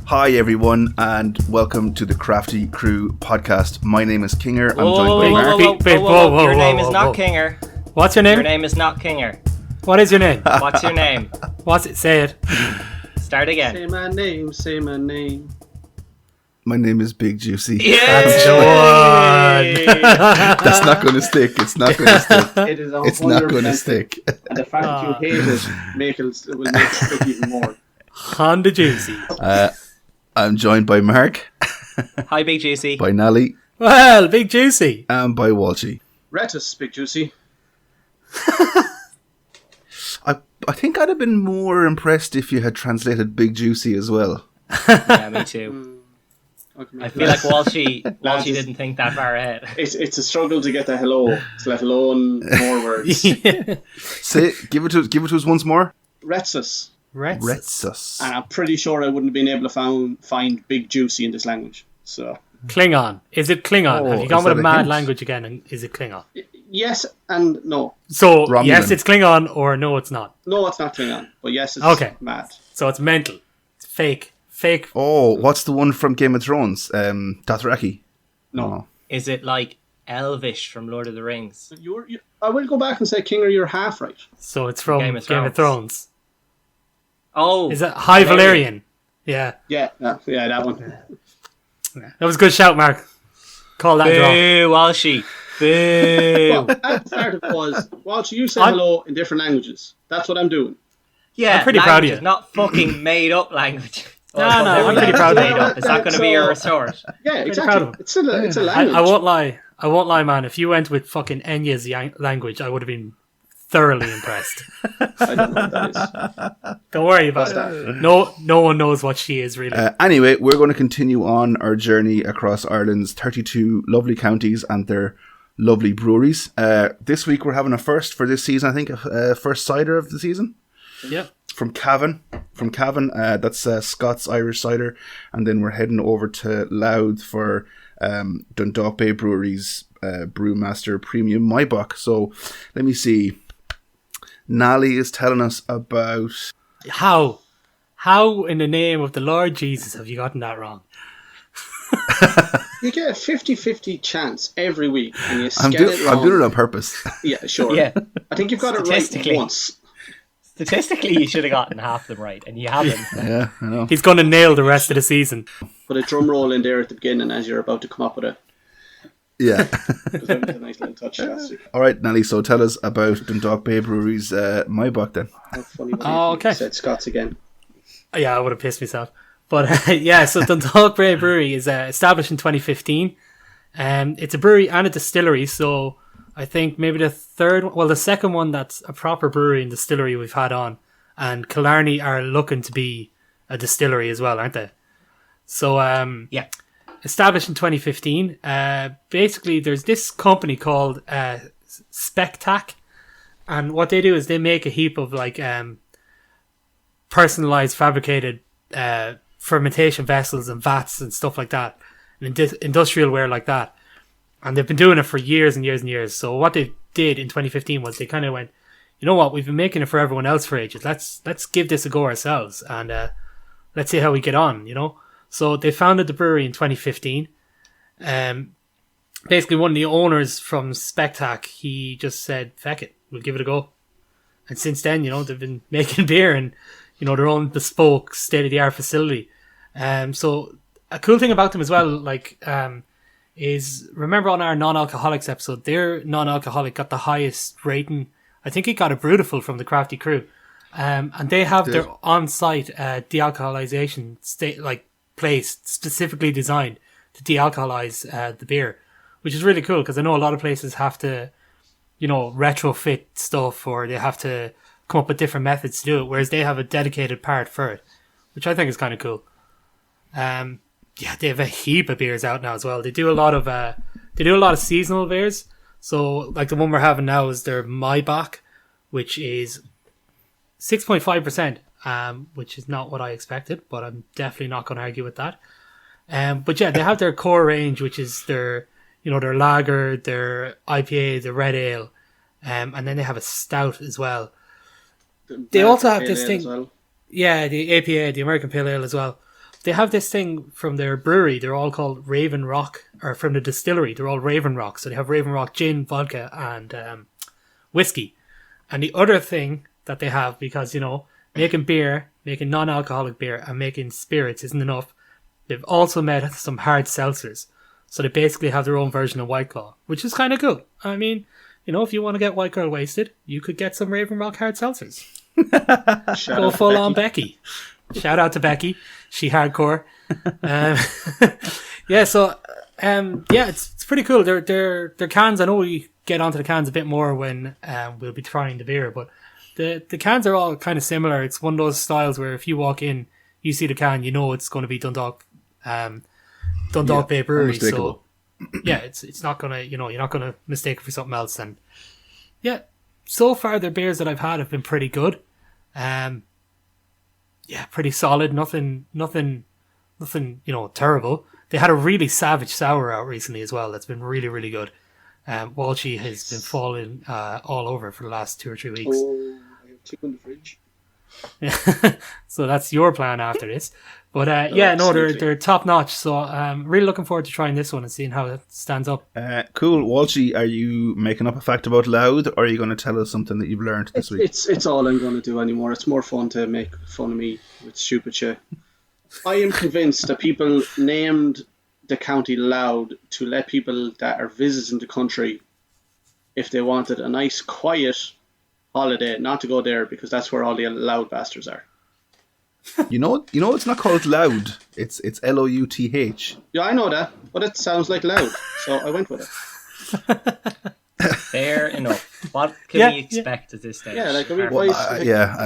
Hi everyone, and welcome to the Crafty Crew podcast. My name is Kinger. I'm joined by Mark. Your name is not Kinger. What's your name? Your name is not Kinger. What is your name? What's your name? What's it? Say it. Start again. Say my name, say my name. My name is Big Juicy. Yeah, That's the one. That's not going to stick. It's not going to stick. It is It's not going to stick. And the fact that you hate it will make it stick even more. Honda Juicy. I'm joined by Mark, Hi, Big Juicy. by Nally, Well, Big Juicy. and by Walshy. Retus, Big Juicy. I think I'd have been more impressed if you had translated Big Juicy as well. Yeah, me too. Okay, I feel like Walshy didn't think that far ahead. It's a struggle to get the hello, let alone more words. Say, give it to us once more. Retus. Retsus. And I'm pretty sure I wouldn't have been able to find Big Juicy in this language. So Klingon. Is it Klingon? Oh, Have you gone is with a that a mad hint? language again? And is it Klingon? yes and no. So, Romulan. yes, it's Klingon, or no, it's not. No, it's not Klingon. But yes, it's mad. So it's mental. It's fake. Fake. Oh, what's the one from Game of Thrones? Dothraki. No. Is it like Elvish from Lord of the Rings? I will go back and say, Kinger, you're half right. So it's from Game of Thrones. Oh, Is it High Valerian? Yeah. Yeah, that one. That was a good shout, Mark. Call that draw. boo, Walshy. Boo. Well, at the start of it was, Walsh, you say hello in different languages. That's what I'm doing. Yeah, I'm pretty proud of language, you. Not fucking made up language. No, I'm pretty proud of you. Made up. Is that going to be your resort? Yeah, proud exactly. of him. It's a language. I won't lie, man. If you went with fucking Enya's language, I would have been thoroughly impressed. I don't know what that is. Don't worry about What's it. No one knows what she is really. Anyway, we're going to continue on our journey across Ireland's 32 lovely counties and their lovely breweries. This week we're having a first for this season, I think, first cider of the season. Yep. From Cavan. That's Scots Irish cider. And then we're heading over to Louth for Dundalk Bay Brewery's Brewmaster Premium Maibach. So let me see. Nally is telling us about... How in the name of the Lord Jesus have you gotten that wrong? You get a 50-50 chance every week, and you I'm get it wrong. doing it on purpose. Yeah, sure. Yeah. I think you've got it right Statistically. once. Statistically, you should have gotten half of them right, and you haven't. Yeah, I know. He's going to nail the rest of the season. Put a drum roll in there at the beginning as you're about to come up with it. Yeah. Because that was a nice little touch last week. All right, Nally, so tell us about Dundalk Bay Brewery's Maibach then. How funny when Oh, okay. you said Scots again. Yeah, I would have pissed myself. But so Dundalk Bay Brewery is established in 2015. It's a brewery and a distillery, so I think maybe the second one that's a proper brewery and distillery we've had on. And Killarney are looking to be a distillery as well, aren't they? So, Yeah. established in 2015. Basically, there's this company called Spectac, and what they do is they make a heap of like personalized fabricated fermentation vessels and vats and stuff like that, and industrial wear like that. And they've been doing it for years and years and years. So what they did in 2015 was they kind of went, you know what, we've been making it for everyone else for ages. Let's give this a go ourselves, and let's see how we get on, you know. So they founded the brewery in 2015. Basically, one of the owners from Spectac, he just said, "Feck it, we'll give it a go." And since then, you know, they've been making beer and, you know, their own bespoke state-of-the-art facility. So a cool thing about them as well, like, is remember on our non-alcoholics episode, their non-alcoholic got the highest rating. I think it got a Brutiful from the Crafty Crew. And they have their on-site de-alcoholization place specifically designed to de-alcoholize the beer, which is really cool because I know a lot of places have to, you know, retrofit stuff or they have to come up with different methods to do it, whereas they have a dedicated part for it, which I think is kind of cool. Yeah, they have a heap of beers out now as well. They do a lot of seasonal beers. So like the one we're having now is their Maibach, which is 6.5%, which is not what I expected, but I'm definitely not going to argue with that. But yeah, they have their core range, which is their lager, their IPA, their red ale, and then they have a stout as well. They also have this thing, the APA, the American Pale Ale as well. they have this thing from their brewery. They're all called Raven Rock, or from the distillery. They're all Raven Rock. So they have Raven Rock gin, vodka, and whiskey. And the other thing that they have, because, you know, making beer, making non-alcoholic beer, and making spirits isn't enough, they've also made some hard seltzers. So they basically have their own version of White Claw, which is kind of cool. I mean, you know, if you want to get White Girl wasted, you could get some Raven Rock hard seltzers. Go full on Becky. Shout out to Becky. She hardcore. It's pretty cool. Their cans, I know we get onto the cans a bit more when we'll be trying the beer, but the cans are all kind of similar. It's one of those styles where if you walk in, you see the can, you know it's going to be Dundalk Bay Brewery. So yeah, it's not gonna, you know, you're not gonna mistake it for something else. And yeah, so far the beers that I've had have been pretty good. Pretty solid. Nothing, you know, terrible. They had a really savage sour out recently as well. That's been really, really good. Walshy has been falling all over for the last 2 or 3 weeks. Oh, I have 2 in the fridge. So that's your plan after this. But they're top notch. So I'm really looking forward to trying this one and seeing how it stands up. Cool. Walshy, are you making up a fact about Loud, or are you going to tell us something that you've learned this week? It's all I'm going to do anymore. It's more fun to make fun of me with stupid shit. I am convinced that people named the county Loud to let people that are visiting the country, if they wanted a nice quiet holiday, not to go there because that's where all the loud bastards are. You know it's not called Loud. It's Louth. Yeah, I know that, but it sounds like loud, so I went with it. Fair enough. What can we expect at this stage? Yeah, like, I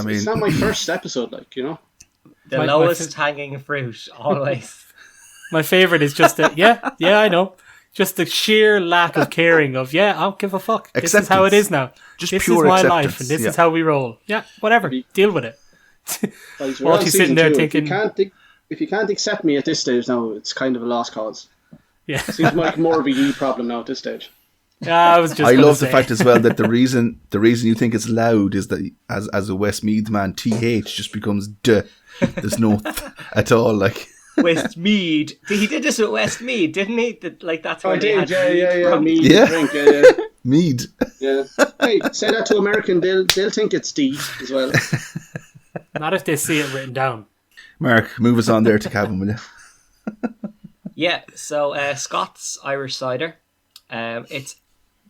mean, it's not my first episode, like, you know. The lowest hanging fruit, always. My favourite is just I know. Just the sheer lack of caring of, I don't give a fuck. Acceptance. This is how it is now. Just this pure is my acceptance. life and this is how we roll. Yeah, whatever. Deal with it. While she's sitting there thinking... If you can't accept me at this stage now, it's kind of a lost cause. Yeah. It seems like more of a you problem now at this stage. I love the fact as well that the reason you think it's loud is that as a Westmeath man, TH just becomes D. There's no at all, like... Westmead. He did this with Westmead, didn't he? That's where they had Mead. Yeah. Drink, Mead. Yeah. Hey, say that to American, they'll think it's D as well. Not if they see it written down. Mark, move us on there to Cavan, will you? Yeah, so Scots Irish cider. It's,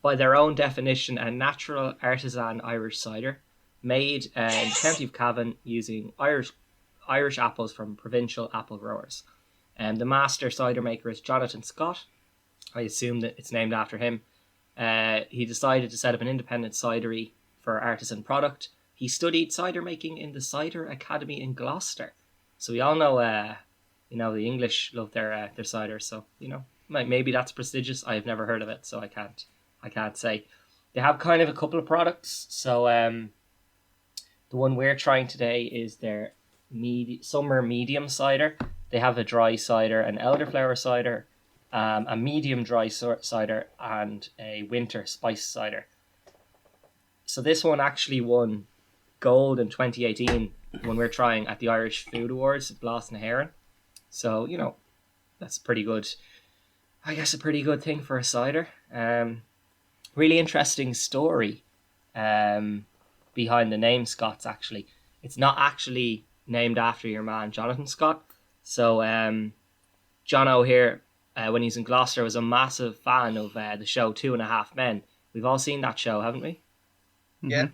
by their own definition, a natural artisan Irish cider made in the county of Cavan using Irish apples from provincial apple growers. The master cider maker is Jonathan Scott. I assume that it's named after him. He decided to set up an independent cidery for artisan product. He studied cider making in the Cider Academy in Gloucester. So we all know, the English love their cider. So, maybe that's prestigious. I have never heard of it, so I can't say. They have kind of a couple of products. So the one we're trying today is their summer medium cider. They have a dry cider, an elderflower cider, a medium dry cider, and a winter spice cider. So this one actually won gold in 2018 when we're trying at the Irish Food Awards at Blas na Heron. So, that's pretty good. I guess a pretty good thing for a cider. Really interesting story behind the name Scots, actually. It's not actually named after your man Jonathan Scott. So Jono here, when he's in Gloucester, was a massive fan of the show 2.5 Men. We've all seen that show, haven't we? Yeah.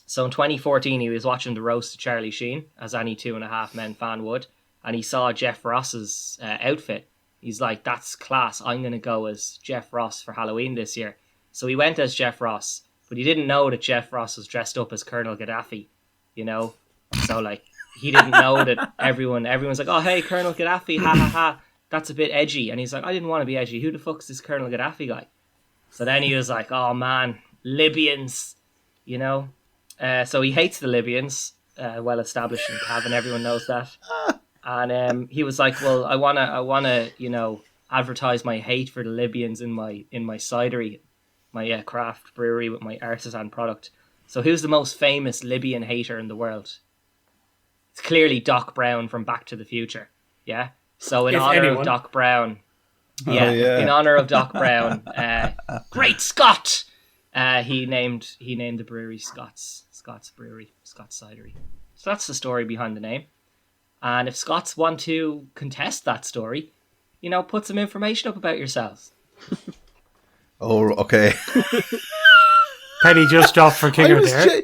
So in 2014 he was watching the roast of Charlie Sheen, as any 2.5 Men fan would, and he saw Jeff Ross's outfit. He's like, that's class, I'm going to go as Jeff Ross for Halloween this year. So he went as Jeff Ross, but he didn't know that Jeff Ross was dressed up as Colonel Gaddafi, So like, he didn't know that everyone's like, oh, hey, Colonel Gaddafi, ha ha ha, that's a bit edgy. And he's like, I didn't want to be edgy. Who the fuck's this Colonel Gaddafi guy? So then he was like, oh man, Libyans, So he hates the Libyans, well established in Cavan, everyone knows that. And he was like, well, I wanna, advertise my hate for the Libyans in my cidery, my craft brewery with my artisan product. So who's the most famous Libyan hater in the world? It's clearly Doc Brown from Back to the Future. Yeah. So in If honor anyone. of Doc Brown. Oh, Yeah, yeah. in honor of Doc Brown, Great Scott. He named the brewery Scott's Brewery, Scott's Cidery. So that's the story behind the name. And if Scots want to contest that story, put some information up about yourselves. Oh, okay. Penny just dropped for I Kinger was there.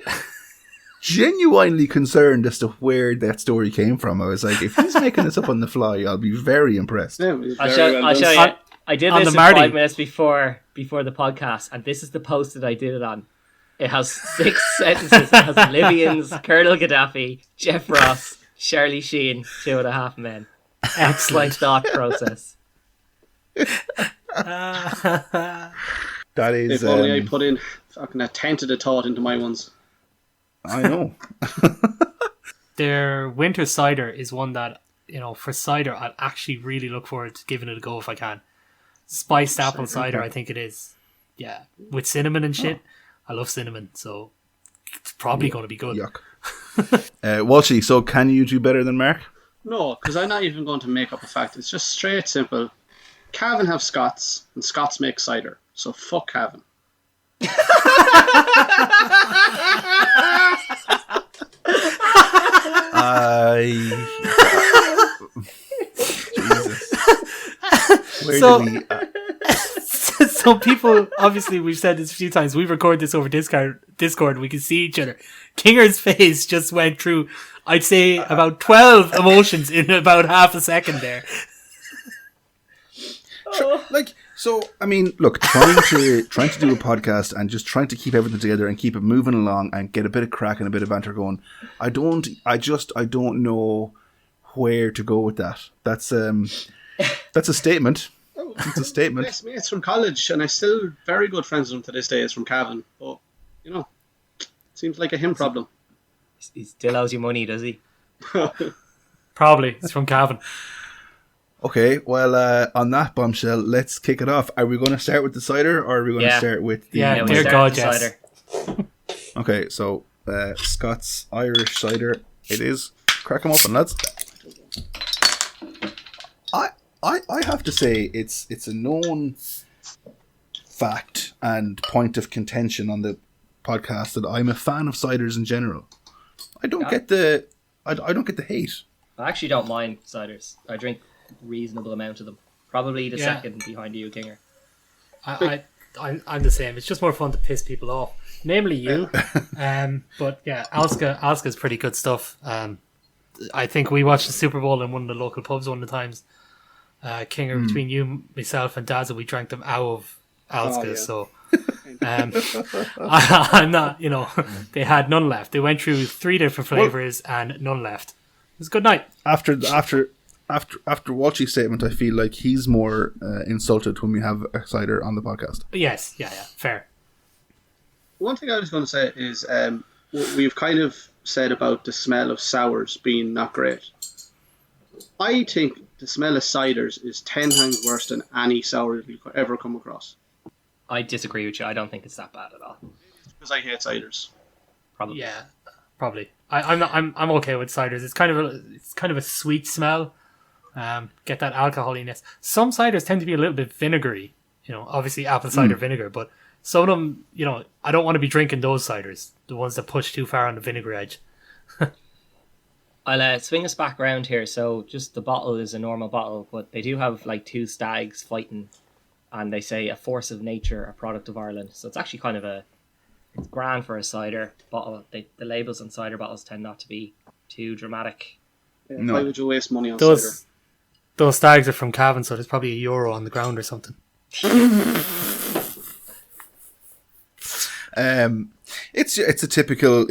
genuinely concerned as to where that story came from. I was like, if he's making this up on the fly, I'll be very impressed. Yeah, it was I'll very show well done. you. I did On this the in Marty. 5 minutes before the podcast, and this is the post that I did it on. It has 6 sentences. It has Libyans, Colonel Gaddafi, Jeff Ross, Charlie Sheen, 2.5 men. That's my Excellent. thought process. That is. If only I put in fucking a tenth of the thought into my ones. I know. Their winter cider is one that, for cider, I'd actually really look forward to giving it a go if I can. Spiced apple cider, I think it is. Yeah, with cinnamon and shit. I love cinnamon, so it's probably going to be good. Yuck. Walshy, so can you do better than Mark? No, because I'm not even going to make up a fact. It's just straight simple. Cavan have Scots, and Scots make cider. So fuck Cavan. Jesus. Where So- do we... So people, obviously, we've said this a few times. We record this over Discord. We can see each other. Kinger's face just went through, I'd say, about 12 emotions in about half a second there. I mean, look, trying to do a podcast and just trying to keep everything together and keep it moving along and get a bit of crack and a bit of banter going. I don't know where to go with that. That's a statement. It's a statement. Yes, mates from college, and I'm still very good friends with him to this day. Is from Cavan, but seems like a him problem. He still owes you money, does he? Probably. It's from Cavan. Okay, well, on that bombshell, let's kick it off. Are we going to start with the cider, or are we going to Yeah. start with the... Yeah, we'll dear start God, with the yes. cider. Okay, so Scots Irish cider it is. Crack 'em open, lads. I have to say it's a known fact and point of contention on the podcast that I'm a fan of ciders in general. I don't get the I don't get the hate. I actually don't mind ciders. I drink a reasonable amount of them. Probably the Yeah. second behind you, Kinger. I'm the same. It's just more fun to piss people off, namely you. But yeah, Alska's pretty good stuff. I think we watched the Super Bowl in one of the local pubs one of the times. Kinger, between you, myself, and Dazza, we drank them out of Alska. yeah. So I'm not. They had none left. They went through 3 different flavors and none left. It was a good night. After Walshy's statement, I feel like he's more insulted when we have a cider on the podcast. But yes, yeah, fair. One thing I was going to say is we've kind of said about the smell of sours being not great. I think the smell of ciders is 10 times worse than any sour you'll ever come across. I disagree with you. I don't think it's that bad at all. Because I hate ciders. Probably. Yeah, probably. I'm okay with ciders. It's kind of a sweet smell. Get that alcoholiness. Some ciders tend to be a little bit vinegary. Obviously apple cider vinegar, but some of them, I don't want to be drinking those ciders. The ones that push too far on the vinegar edge. I'll swing us back around here. So just the bottle is a normal bottle, but they do have like 2 stags fighting, and they say a force of nature, a product of Ireland. So it's actually kind of it's grand for a cider bottle. The labels on cider bottles tend not to be too dramatic. Yeah, No. why would you waste money on cider? Those stags are from Cavan, so there's probably €1 on the ground or something. It's a typical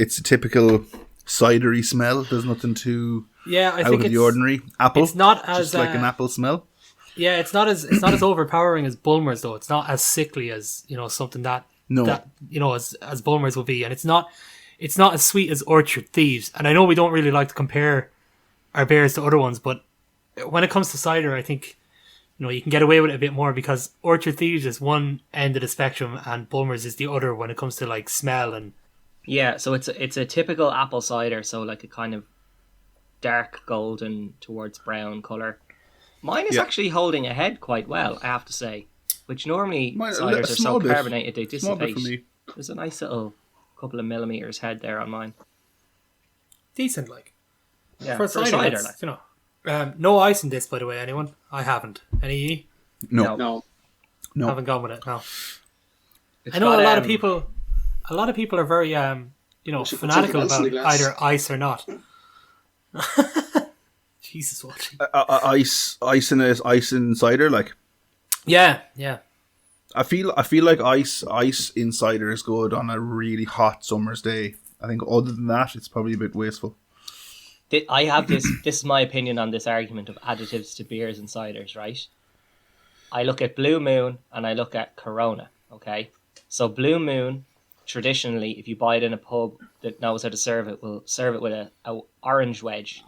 cidery smell. There's nothing too Yeah, I out think of the ordinary. Apple. it's not as just like an apple smell. Yeah, it's not as overpowering as Bulmers though. It's not as sickly as something that No. as Bulmers will be, and it's not as sweet as Orchard Thieves. And I know we don't really like to compare our beers to other ones, but when it comes to cider, I think you can get away with it a bit more because Orchard Thieves is one end of the spectrum and Bulmers is the other when it comes to like smell and Yeah, so it's a typical apple cider. So like a kind of dark golden towards brown colour. Mine is actually holding a head quite well, I have to say. Which normally ciders are so carbonated they dissipate. For me. There's a nice little couple of millimeters head there on mine. Decent, like. Yeah, for a cider, like. You know. No ice in this, by the way, anyone? I haven't. Any? No. Haven't gone with it, no. It's I know got, a lot of people are very, fanatical about either ice or not. Jesus, Walshy. Ice in cider, like. Yeah. I feel like ice in cider is good on a really hot summer's day. I think other than that, it's probably a bit wasteful. I have this is my opinion on this argument of additives to beers and ciders, right? I look at Blue Moon and I look at Corona, okay? So Blue Moon, traditionally, if you buy it in a pub that knows how to serve it, will serve it with a orange wedge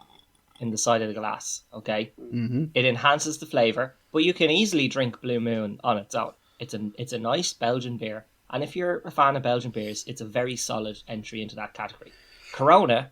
in the side of the glass, okay? Mm-hmm. It enhances the flavour, but you can easily drink Blue Moon on its own. It's a nice Belgian beer, and if you're a fan of Belgian beers, it's a very solid entry into that category. Corona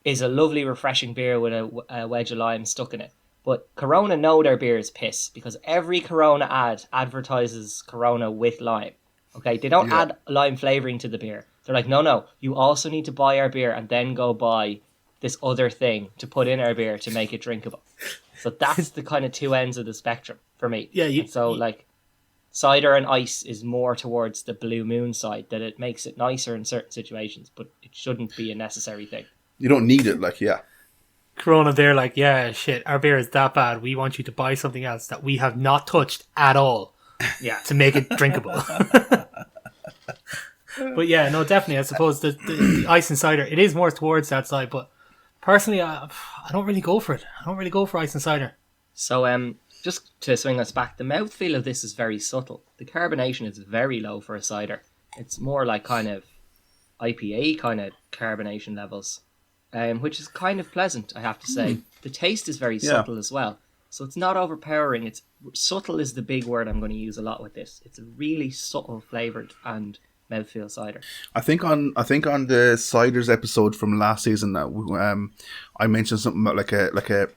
is a lovely, refreshing beer with a wedge of lime stuck in it. But Corona know their beer is piss because every Corona ad advertises Corona with lime. Okay, they don't add lime flavouring to the beer. They're like, no, you also need to buy our beer and then go buy this other thing to put in our beer to make it drinkable. So that's the kind of two ends of the spectrum for me. Yeah, like cider and ice is more towards the Blue Moon side, that it makes it nicer in certain situations, but it shouldn't be a necessary thing. You don't need it, like, yeah. Corona, they're like, yeah, shit, our beer is that bad. We want you to buy something else that we have not touched at all to make it drinkable. But yeah, no, definitely. I suppose the ice and cider, it is more towards that side. But personally, I don't really go for it. I don't really go for ice and cider. So just to swing us back, the mouthfeel of this is very subtle. The carbonation is very low for a cider. It's more like kind of IPA kind of carbonation levels. Which is kind of pleasant, I have to say. The taste is very subtle as well. So it's not overpowering. It's subtle is the big word I'm going to use a lot with this. It's a really subtle flavoured and mouthfeel cider. I think on the ciders episode from last season that I mentioned something about like a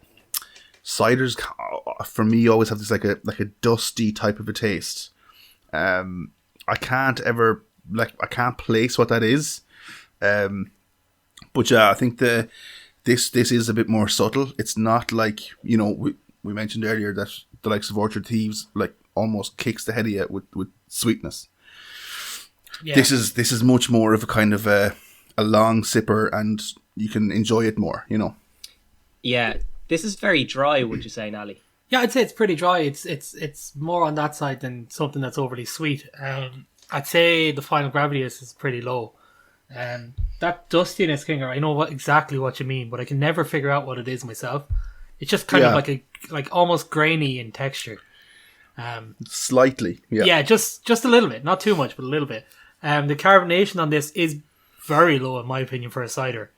ciders for me always have this like a dusty type of a taste. I can't place what that is. But yeah, I think this is a bit more subtle. It's not like, we mentioned earlier that the likes of Orchard Thieves like almost kicks the head of you with sweetness. Yeah. This is much more of a kind of a long sipper, and you can enjoy it more, Yeah, this is very dry, would you say, Nally? Yeah, I'd say it's pretty dry. It's more on that side than something that's overly sweet. I'd say the final gravity is pretty low. That dustiness, Kinger, I know exactly what you mean, but I can never figure out what it is myself. It's just kind of like almost grainy in texture. Slightly, yeah. Yeah, just a little bit, not too much, but a little bit. The carbonation on this is very low, in my opinion, for a cider.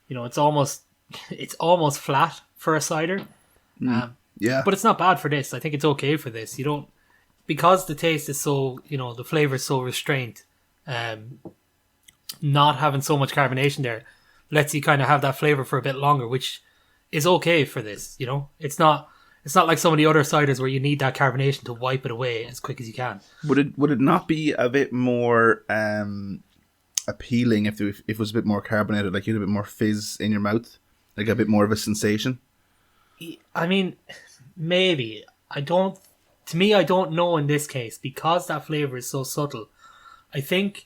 It's almost flat for a cider. Yeah, but it's not bad for this. I think it's okay for this. Because the taste is so, the flavor is so restrained. Not having so much carbonation there lets you kind of have that flavor for a bit longer, which is okay for this. It's not like some of the other ciders where you need that carbonation to wipe it away as quick as you can. Would it not be a bit more appealing if it was a bit more carbonated, like you had a bit more fizz in your mouth, like a bit more of a sensation? I mean, maybe. I don't know in this case, because that flavor is so subtle. I think,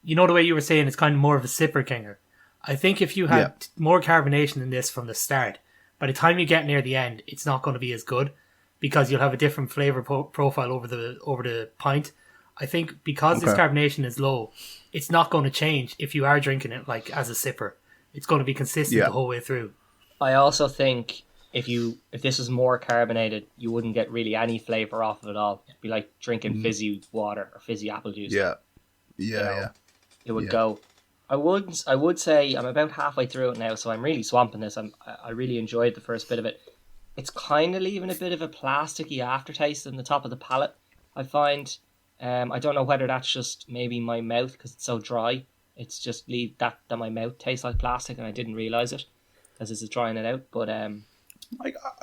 the way you were saying, it's kind of more of a sipper, Kinger. I think if you had more carbonation in this from the start, by the time you get near the end, it's not going to be as good, because you'll have a different flavor profile over the pint. I think because this carbonation is low, it's not going to change if you are drinking it like as a sipper. It's going to be consistent the whole way through. I also think if this was more carbonated, you wouldn't get really any flavor off of it all. It'd be like drinking fizzy water or fizzy apple juice. Yeah. It would go. I would say I'm about halfway through it now, so I'm really swamping this. I really enjoyed the first bit of it. It's kind of leaving a bit of a plasticky aftertaste on the top of the palate, I find. I don't know whether that's just maybe my mouth because it's so dry. It's just that my mouth tastes like plastic and I didn't realise it. because this is trying it out. But I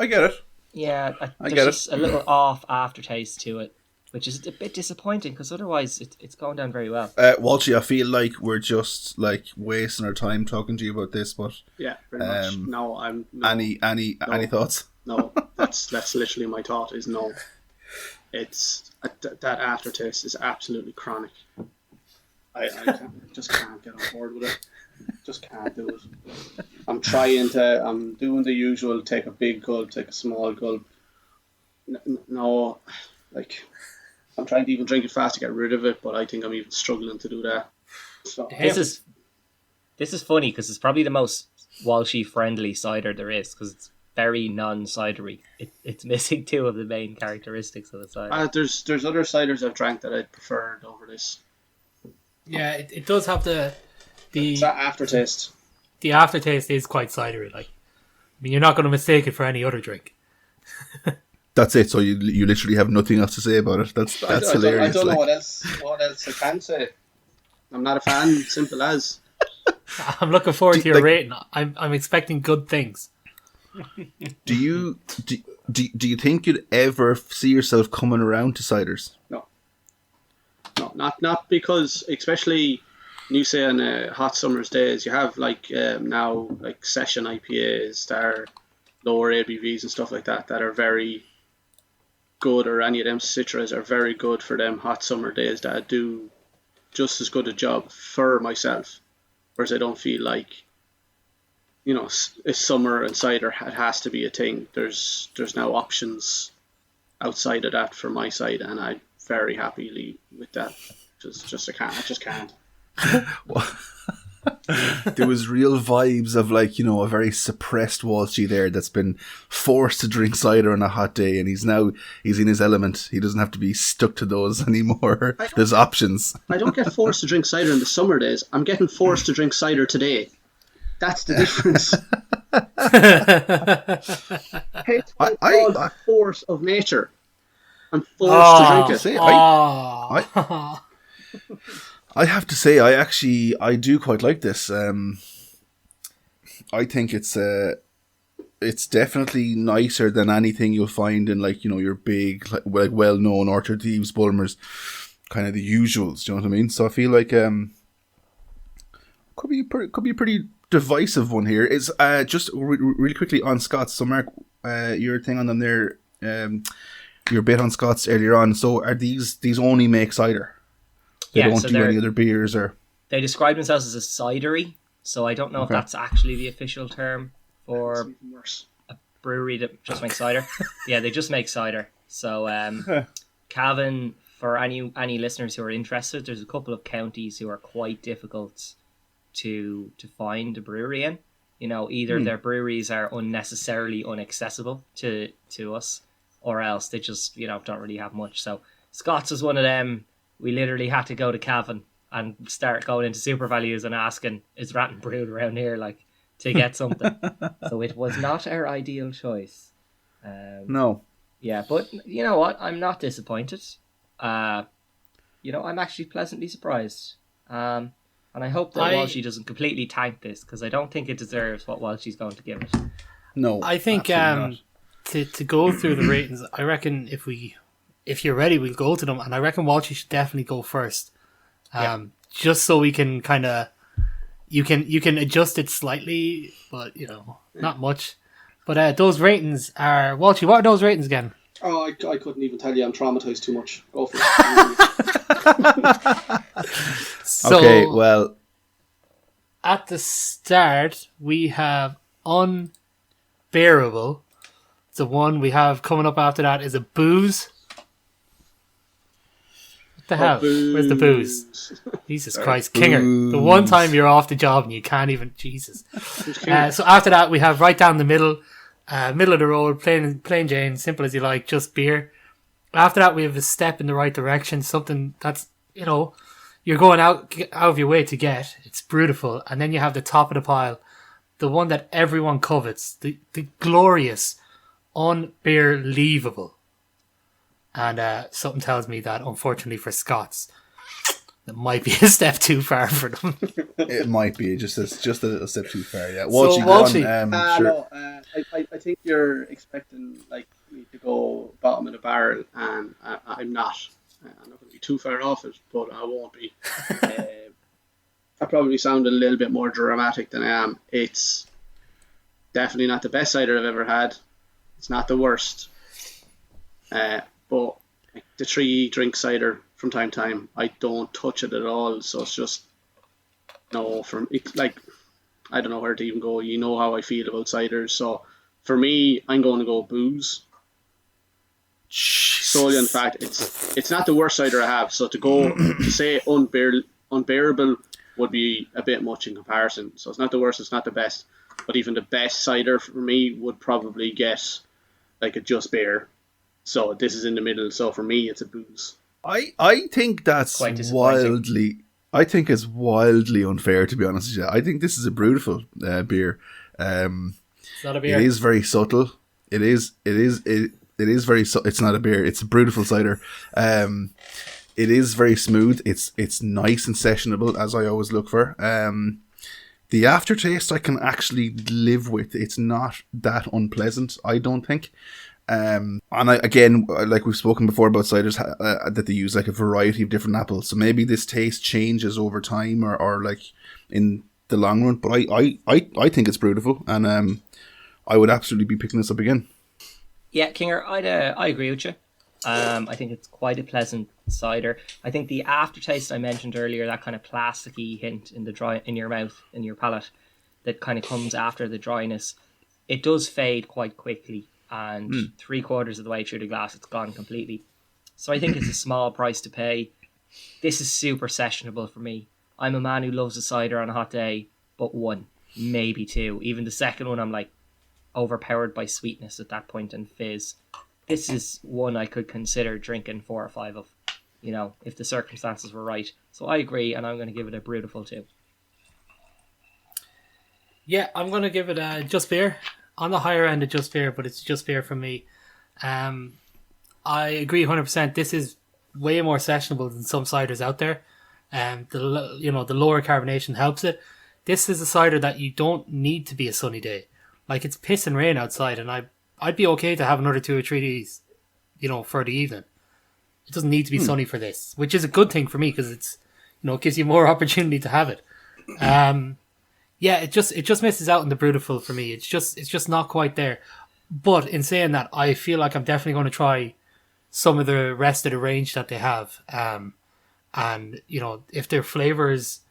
get it. yeah, I there's get just a little off aftertaste to it, which is a bit disappointing because otherwise it's going down very well. Walshy, I feel like we're just like wasting our time talking to you about this, but Yeah, very much. No, I'm no, any thoughts? no. That's literally my thought. Is no. It's that aftertaste is absolutely chronic. I just can't get on board with it. Just can't do it. I'm doing the usual, take a big gulp, take a small gulp. No, like, I'm trying to even drink it fast to get rid of it, but I think I'm even struggling to do that. So, This is funny because it's probably the most Walshy friendly cider there is because it's very non-cidery. It's missing two of the main characteristics of the cider. there's other ciders I've drank that I'd preferred over this. Yeah, it does have It's that aftertaste. the aftertaste is quite cidery. Like, I mean, you're not going to mistake it for any other drink. That's it. So you literally have nothing else to say about it. That's hilarious. I don't know like. what else I can say. I'm not a fan. Simple as. I'm looking forward to your rating. I'm expecting good things. Do you think you'd ever see yourself coming around to ciders? No, not because, especially you say on hot summer's days, you have like now like session IPAs that are lower ABVs and stuff like that are very good, or any of them citras are very good for them hot summer days that do just as good a job for myself. Whereas I don't feel like, it's summer and cider, it has to be a thing. There's now options outside of that for my side, and I'm very happily with that. I just can't. There was real vibes of like, a very suppressed Walshy there that's been forced to drink cider on a hot day, and he's in his element. He doesn't have to be stuck to those anymore. There's options. I don't get forced to drink cider in the summer days. I'm getting forced to drink cider today. That's the difference. It's called force of nature. I'm forced to drink it. I have to say, I do quite like this. I think it's definitely nicer than anything you'll find in like, your big, like well-known Orchard Thieves, Bulmers, kind of the usuals. Do you know what I mean? So I feel like could be a pretty divisive one here. Is just really quickly on Scots. So Mark, your thing on them there, your bit on Scots earlier on. So are these only make cider? They don't do any other beers, or they describe themselves as a cidery. So I don't know if that's actually the official term for a brewery that just makes cider. Yeah, they just make cider. So Cavan, for any listeners who are interested, there's a couple of counties who are quite difficult to find a brewery in. Either their breweries are unnecessarily inaccessible to us, or else they just don't really have much. So Scots is one of them. We literally had to go to Cavan and start going into super values and asking, is Ratton brewed around here, like, to get something? So it was not our ideal choice. No. Yeah, but you know what? I'm not disappointed. I'm actually pleasantly surprised. And I hope that Walshy doesn't completely tank this, because I don't think it deserves what Walshy's going to give it. No, I think to go through the ratings, I reckon if you're ready, we'll go to them, and I reckon Walshy should definitely go first, just so we can kind of you can adjust it slightly, but not much. But those ratings are Walshy. What are those ratings again? Oh, I couldn't even tell you. I'm traumatized too much. Go for it. Okay, well, at the start we have Unbearable. The one we have coming up after that is a Booze. The hell? Where's the booze? Jesus Christ, Kinger. The one time you're off the job and you can't even... Jesus. So after that, we have right down the middle of the road, plain Jane, simple as you like, just beer. After that, we have a step in the right direction, something that's, you're going out of your way to get. It's beautiful. And then you have the top of the pile, the one that everyone covets, the glorious, unbearleavable. And something tells me that, unfortunately for Scots, That might be a step too far for them. It might be just a little step too far. Yeah, So, Walshy, Walshy. sure. No, I think you're expecting like me to go bottom of the barrel, and I'm not. I'm not going to be too far off it, but I won't be. I probably sound a little bit more dramatic than I am. It's definitely not the best cider I've ever had. It's not the worst. But the tree drink cider from time to time. I don't touch it at all, so it's just no. From it, like I don't know where to even go. You know how I feel about ciders, so for me, I'm going to go booze. Solely in fact, it's not the worst cider I have. So to say unbearable would be a bit much in comparison. So it's not the worst, it's not the best, but even the best cider for me would probably get like a just beer. So this is in the middle. So for me, it's a booze. I think that's Quite disappointing. wildly. I think it's wildly unfair, to be honest with you. I think this is a beautiful beer. It's not a beer. It is very subtle. It is very. It's not a beer. It's a beautiful cider. It is very smooth. It's nice and sessionable, as I always look for. The aftertaste I can actually live with. It's not that unpleasant, I don't think. And again, like we've spoken before about ciders, that they use like a variety of different apples. So maybe this taste changes over time or like in the long run. But I think it's beautiful, and I would absolutely be picking this up again. Yeah, Kinger, I agree with you. I think it's quite a pleasant cider. I think the aftertaste I mentioned earlier, that kind of plasticky hint in your mouth, in your palate, that kind of comes after the dryness, it does fade quite quickly. And 3/4 of the way through the glass, it's gone completely. So I think it's a small price to pay. This is super sessionable for me. I'm a man who loves a cider on a hot day, but one, maybe two. Even the second one, I'm like overpowered by sweetness at that point and fizz. This is one I could consider drinking 4 or 5 of, if the circumstances were right. So I agree, and I'm going to give it a beautiful 2. Yeah, I'm going to give it a just beer. On the higher end of just beer, but it's just beer from me. I agree 100%. This is way more sessionable than some ciders out there. The lower carbonation helps it. This is a cider that you don't need to be a sunny day. Like, it's piss and rain outside, and I'd be okay to have another 2 or 3 of these, for the evening. It doesn't need to be sunny for this, which is a good thing for me because it's, it gives you more opportunity to have it. Yeah, it just misses out on the beautiful for me. It's just not quite there. But in saying that, I feel like I'm definitely going to try some of the rest of the range that they have. And if their flavors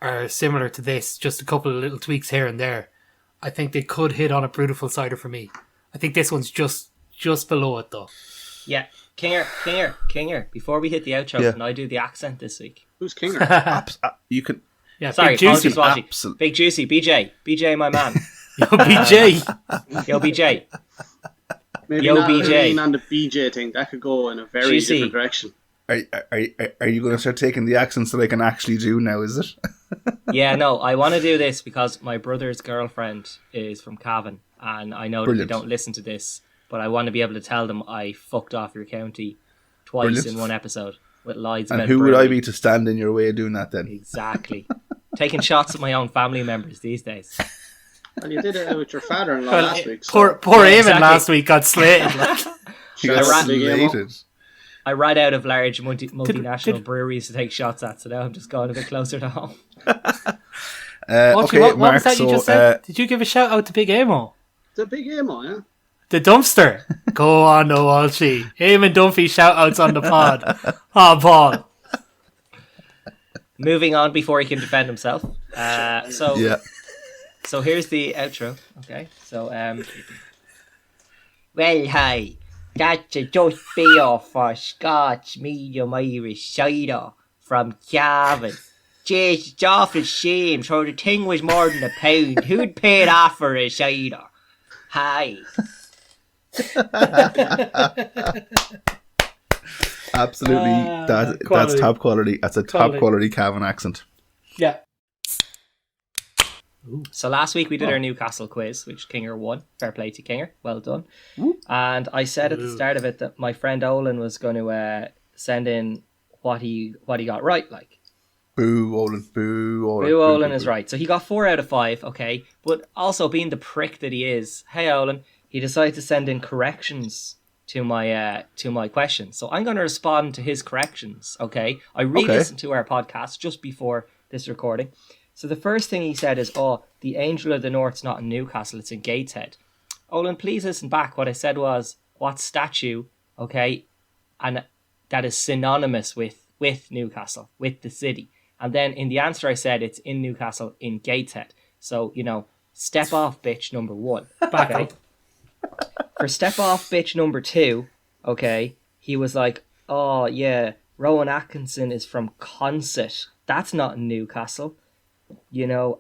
are similar to this, just a couple of little tweaks here and there, I think they could hit on a beautiful cider for me. I think this one's just below it though. Yeah, Kinger. Before we hit the outro, can I do the accent this week? Who's Kinger? You can. Yeah, sorry, Big Juicy. apologies, Big Juicy, BJ, my man. Yo, BJ. Yo, BJ. Maybe Yo, not BJ. lean on the BJ thing. That could go in a very Juicy. different direction. Are you going to start taking the accents that I can actually do now, is it? Yeah, no, I want to do this because my brother's girlfriend is from Cavan, and I know Brilliant. that they don't listen to this, but I want to be able to tell them I fucked off your county twice Brilliant. in one episode with lies And about who would I brewery. be to stand in your way doing that then? Exactly. Taking shots at my own family members these days. Well, you did it with your father-in-law last week. So. Poor Yeah, Eamon exactly. last week got slated. Like. He got Shout out to Big Emo. slated. I ride out of large multinational breweries to take shots at, so now I'm just going a bit closer to home. Walshy, Okay, what Mark, was that you just said? Did you give a shout out to Big Amo? The Big Emo, yeah. The dumpster. Go on, no Walshy. Eamon Dunphy shout outs on the pod. Oh, Paul. Moving on before he can defend himself. So Yeah. So here's the outro. Okay. So well, hi. That's a just beer for Scotch medium Irish cider from Cavan. Jeez, it's awful shame. So the thing was more than £1. Who'd pay that for a cider? Hi. Absolutely. That's quality. top quality. That's a top quality Cavan accent. Yeah. So last week we did our Newcastle quiz, which Kinger won. Fair play to Kinger. Well done. And I said at the start of it that my friend Olin was going to send in what he got right, like. Boo, Olin. Boo, Olin. Boo Olin is right. So he got 4 out of 5, okay? But also being the prick that he is, hey Olin, he decided to send in corrections to my question. So I'm going to respond to his corrections, okay? I re-listened to our podcast just before this recording. So the first thing he said is, the Angel of the North's not in Newcastle, it's in Gateshead. Olin, please listen back. What I said was, what statue, okay, and that is synonymous with Newcastle, with the city. And then in the answer I said it's in Newcastle, in Gateshead. So, step off bitch number 1. Back okay? up. For step off bitch number 2, okay, he was like, oh yeah, Rowan Atkinson is from Consett. That's not in Newcastle.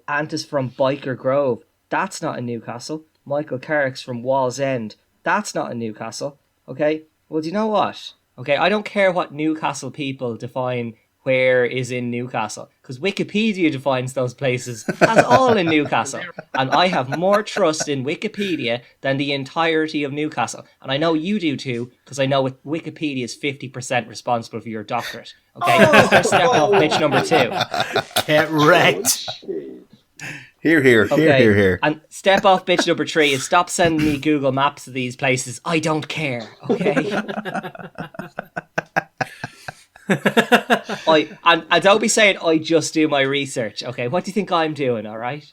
Ant is from Biker Grove. That's not in Newcastle. Michael Carrick's from Wall's End. That's not in Newcastle. Okay, well, do you know what? Okay, I don't care what Newcastle people define where is in Newcastle, because Wikipedia defines those places as all in Newcastle, and I have more trust in Wikipedia than the entirety of Newcastle, and I know you do too, because I know Wikipedia is 50% responsible for your doctorate. Okay, so step off bitch number 2. Get wrecked. Here. Okay, Here. and step off bitch number 3 is stop sending me Google Maps of these places. I don't care. Okay. And don't be saying I just do my research. Okay, what do you think I'm doing? All right.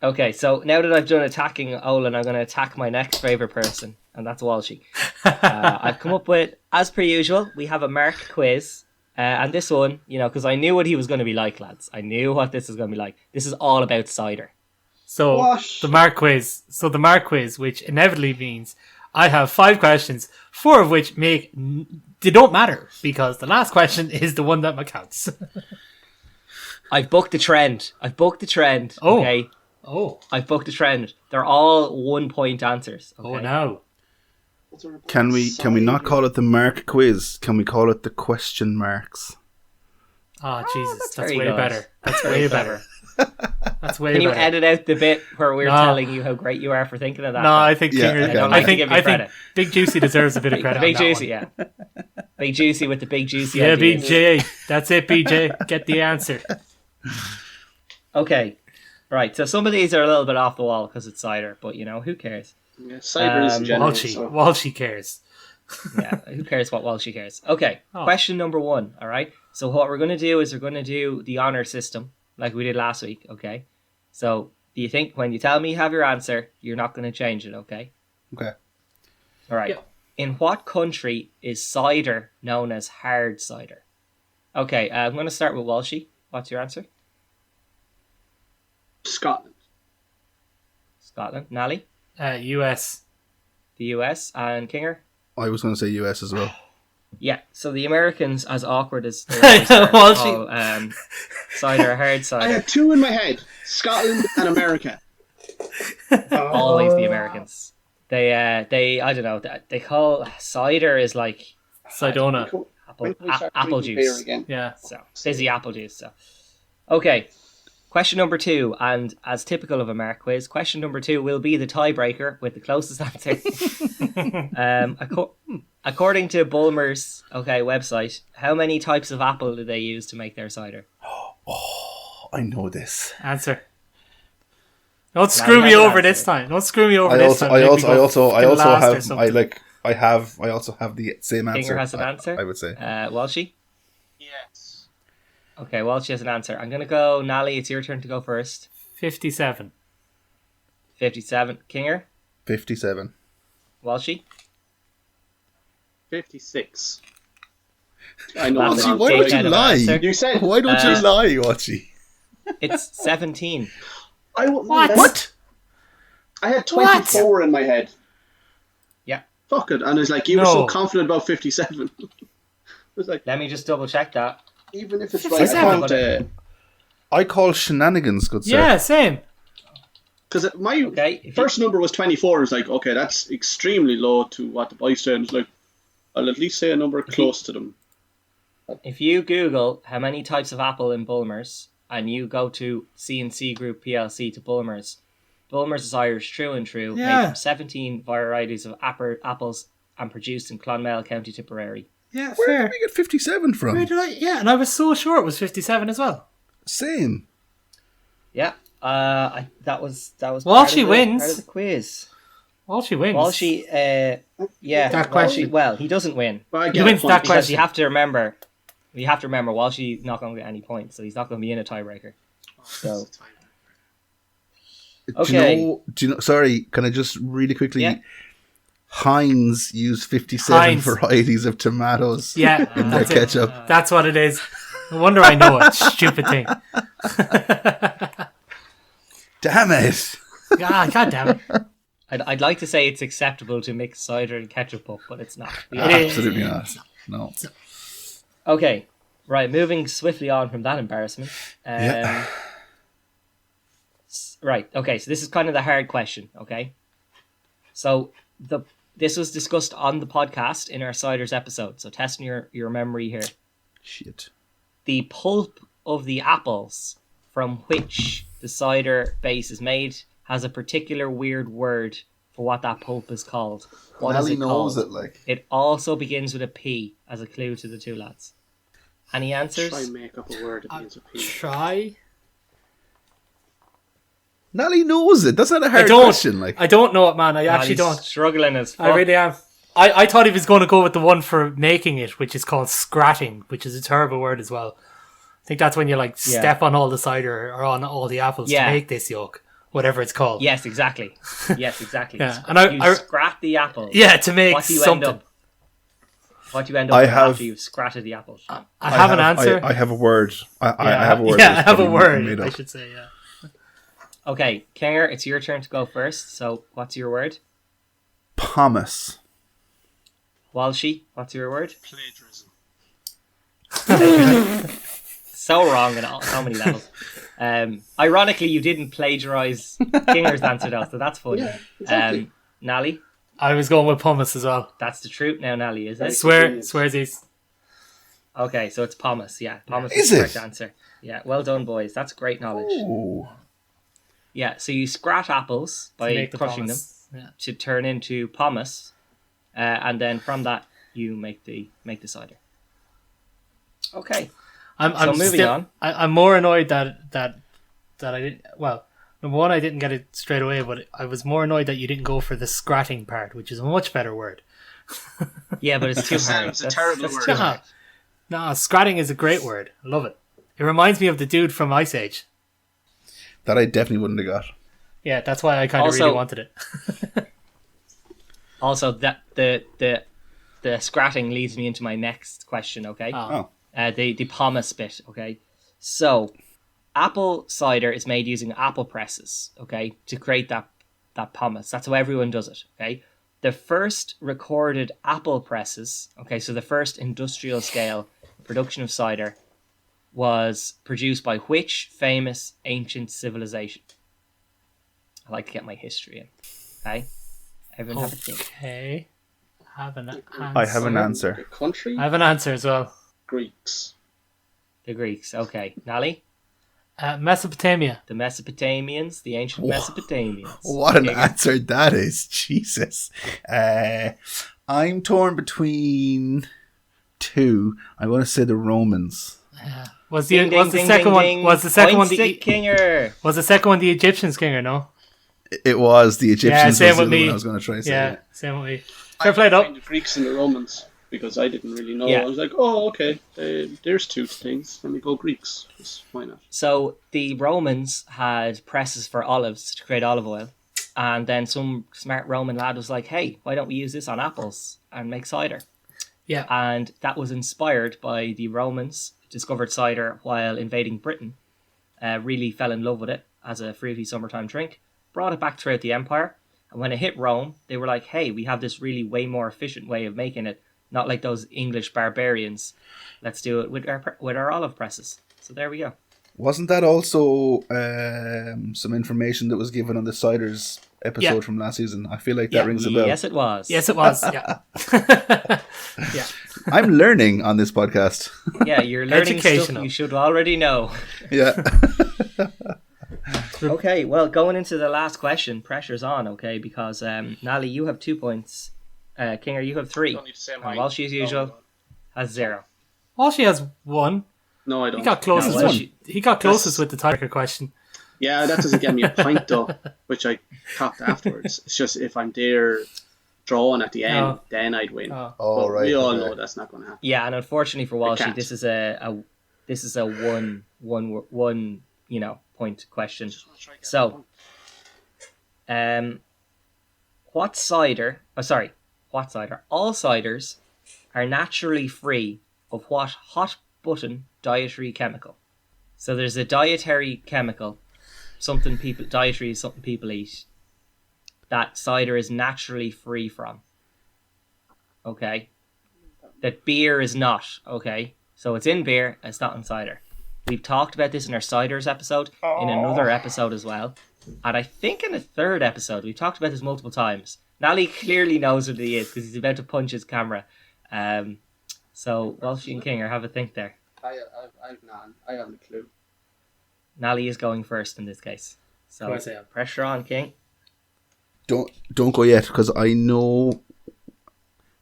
Okay, so now that I've done attacking Olin, I'm going to attack my next favorite person, and that's Walshy. I've come up with, as per usual, we have a Mark quiz, and this one, because I knew what he was going to be like, lads. I knew what this was going to be like. This is all about cider. So the Mark quiz. So the Mark quiz, which inevitably means I have 5 questions, 4 of which they don't matter because the last question is the one that counts. I've booked the trend. Oh. Okay. Oh. I've booked the trend. They're all 1-point answers. Okay? Oh no. Can we not call it the Mark quiz? Can we call it the question marks? Oh, Jesus. That's very way good. better. That's way better. That's way Can you better. edit out the bit where we're telling you how great you are for thinking of that? No, I think Yeah, Kinger, okay. I think give you credit. Big Juicy deserves a bit of credit. Big on that Juicy, one. yeah. Big Juicy with the big juicy Yeah, ideas. BJ. That's it, BJ. Get the answer. Okay. Right, so some of these are a little bit off the wall because it's cider, but who cares? Yeah, cider is general. Walshy cares. Yeah, who cares what Walshy cares? Okay, Question number 1, all right? So what we're going to do is we're going to do the honor system like we did last week, okay? So do you think when you tell me you have your answer, you're not going to change it, okay? Okay. All right. Yep. In what country is cider known as hard cider? Okay, I'm going to start with Walshy. What's your answer? Scotland. Scotland. Nally? US. The US. And Kinger? I was going to say US as well. Yeah, so the Americans, as awkward as they are, call cider hard I cider. had 2 in my head: Scotland and America. Always the Americans. They I don't know. They call cider is like Sidona. apple juice. Again? Yeah. So fizzy apple juice. So okay. Question number 2, and as typical of a Mark quiz, question number 2 will be the tiebreaker with the closest answer. According to Bulmer's website, how many types of apple do they use to make their cider? Oh, I know this. Answer. Don't screw me over this time. Don't screw me over this time. I also have. have the same answer. Kinger has an answer? I would say. Walshy? Yes. Okay, Walshy has an answer. I'm going to go, Nally, it's your turn to go first. 57. 57. Kinger? 57. Walshy? 56. I know. That's Watchy, wrong. why Big don't you head of lie? answer. You said Why don't you lie, Watchy? It's 17. What? I had 24 in my head. Yeah. Fuck it. And it's like, you were so confident about 57. It was like, Let me just double check that. even if it's 57. right, I call shenanigans, good sir. Yeah, same. because my Okay. first number was 24. It's like, okay, that's extremely low to what the bystanders like. I'll at least say a number close to them. If you Google how many types of apple in Bulmers and you go to C&C Group PLC to Bulmers, Bulmers is Irish true and true, made from 17 varieties of apples and produced in Clonmel, County Tipperary. Yeah, Where fair. did we get 57 from? Where did I? Yeah, and I was so sure it was 57 as well. Same. Yeah. That was Walshy wins. part of the quiz. Walshy wins. Walshy, yeah. That Walshy, question. well, he doesn't win. But I You get win a point. that Because question. you have to remember, Walshy not going to get any points, so he's not going to be in a tiebreaker. So, okay. Do you know? Sorry, can I just really quickly? Yeah. Heinz used 57 Heinz. varieties of tomatoes Yeah, in their that's it. ketchup. That's what it is. No wonder I know it. Stupid thing. Damn it! God damn it. I'd like to say it's acceptable to mix cider and ketchup up, but it's not. Absolutely not. No. Okay, right, moving swiftly on from that embarrassment. Yeah. Right, okay, so this is kind of the hard question, okay? So, this was discussed on the podcast in our ciders episode, so testing your memory here. Shit. The pulp of the apples from which the cider base is made has a particular weird word for what that pulp is called. What is Nally it knows called? it, like. It also begins with a P as a clue to the two lads. Any answers? Try and make up a word that begins with P. Try. Nally knows it. That's not a I hard don't. question. Like, I don't know it, man. I actually He's don't. struggling as fuck. I really am. I thought he was going to go with the one for making it, which is called scratting, which is a terrible word as well. I think that's when you like step on all the cider or on all the apples to make this yolk, whatever it's called. Yes, exactly. Yes, exactly. Yeah, and I scrat the apple. Yeah, to make What do you something. end up? What do you end up with after you've scratted the apples? I have an answer. I have a word. I have a word. Yeah, I that's have a probably word. made I up. should say, yeah. Okay, Kinger, it's your turn to go first. So, what's your word? Pomace. Walshy, what's your word? Plagiarism. So wrong on so many levels. Ironically, you didn't plagiarize Kinger's answer though, so that's funny. Yeah, exactly. Nally, I was going with pumice as well. that's the truth now, Nally, is it? Swearsies. Okay, so it's pomace, yeah. Pomace Is is the it? correct answer. Yeah, well done, boys. That's great knowledge. Ooh. Yeah, so you scrat apples by crushing them to turn into pomace, and then from that you make the cider. Okay. I'm moving still, on. I'm more annoyed that I didn't. Well, number one, I didn't get it straight away, but I was more annoyed that you didn't go for the scratting part, which is a much better word. Yeah, but it's too hard. It's a terrible word. too hard. No, scratting is a great word. I love it. It reminds me of the dude from Ice Age. That I definitely wouldn't have got. Yeah, that's why I kind of Also- really wanted it. Also, that the scratting leads me into my next question. Okay. Oh. The pomace bit, okay? So, apple cider is made using apple presses, okay, to create that pomace. That's how everyone does it, okay? The first recorded apple presses, okay, so the first industrial scale production of cider was produced by which famous ancient civilization? I like to get my history in, okay? Everyone have a think. Okay. I have an answer. I have an The answer. country? I have an answer as well. Greeks. The Greeks, okay. Nally? Mesopotamia. The Mesopotamians, the ancient Mesopotamians. What an Kinger. answer that is. Jesus. I'm torn between two. I want to say the Romans. Was Ding, the ding, ding, second ding, one? ding. Was the second one Points the? to Kinger. Was the second one the Egyptians, Kinger? No. It was the Egyptians. same was the with other me. one I was going to try and say. Yeah, same with me. I Fair play, though. find the Greeks and the Romans because I didn't really know. Yeah. I was like, oh, okay, there's two things. Let me go Greeks. Just, why not? So the Romans had presses for olives to create olive oil. And then some smart Roman lad was like, hey, why don't we use this on apples and make cider? Yeah. And that was inspired by the Romans, who discovered cider while invading Britain, really fell in love with it as a fruity summertime drink, brought it back throughout the empire. And when it hit Rome, they were like, hey, we have this really way more efficient way of making it, not like those English barbarians. Let's do it with our olive presses. So there we go. Wasn't that also some information that was given on the Ciders episode from last season? I feel like that rings a bell. Yes, it was. Yes, it was. Yeah. Yeah. I'm learning on this podcast. Yeah, you're learning stuff Educational. you should already know. Yeah. Okay, well, going into the last question, pressure's on, okay? Because Nally, you have 2 points. Kinger, you have 3. Don't need to say And mine. Walshy, as usual, has 0. Walshy has 1. No, I He don't. got closest. No, He got closest with the tiebreaker question. Yeah, that doesn't get me a point though, which I copped afterwards. It's just if I'm there drawing at the end, then I'd win. Oh. Oh, But right. we all okay. know that's not going to happen. Yeah, and unfortunately for Walshy, can't. this is a one point question. So, what cider? All ciders are naturally free of what hot button dietary chemical? So there's a dietary chemical, dietary is something people eat, that cider is naturally free from. Okay? That beer is not, okay? So it's in beer, it's not in cider. We've talked about this in our ciders episode, in another episode as well. And I think in the third episode, we've talked about this multiple times. Nally clearly knows what it is because he's about to punch his camera. So Walshy and Kinger, have a think there. I've none. I haven't a clue. Nally is going first in this case. So Of course I am. pressure on, King. Don't go yet, because I know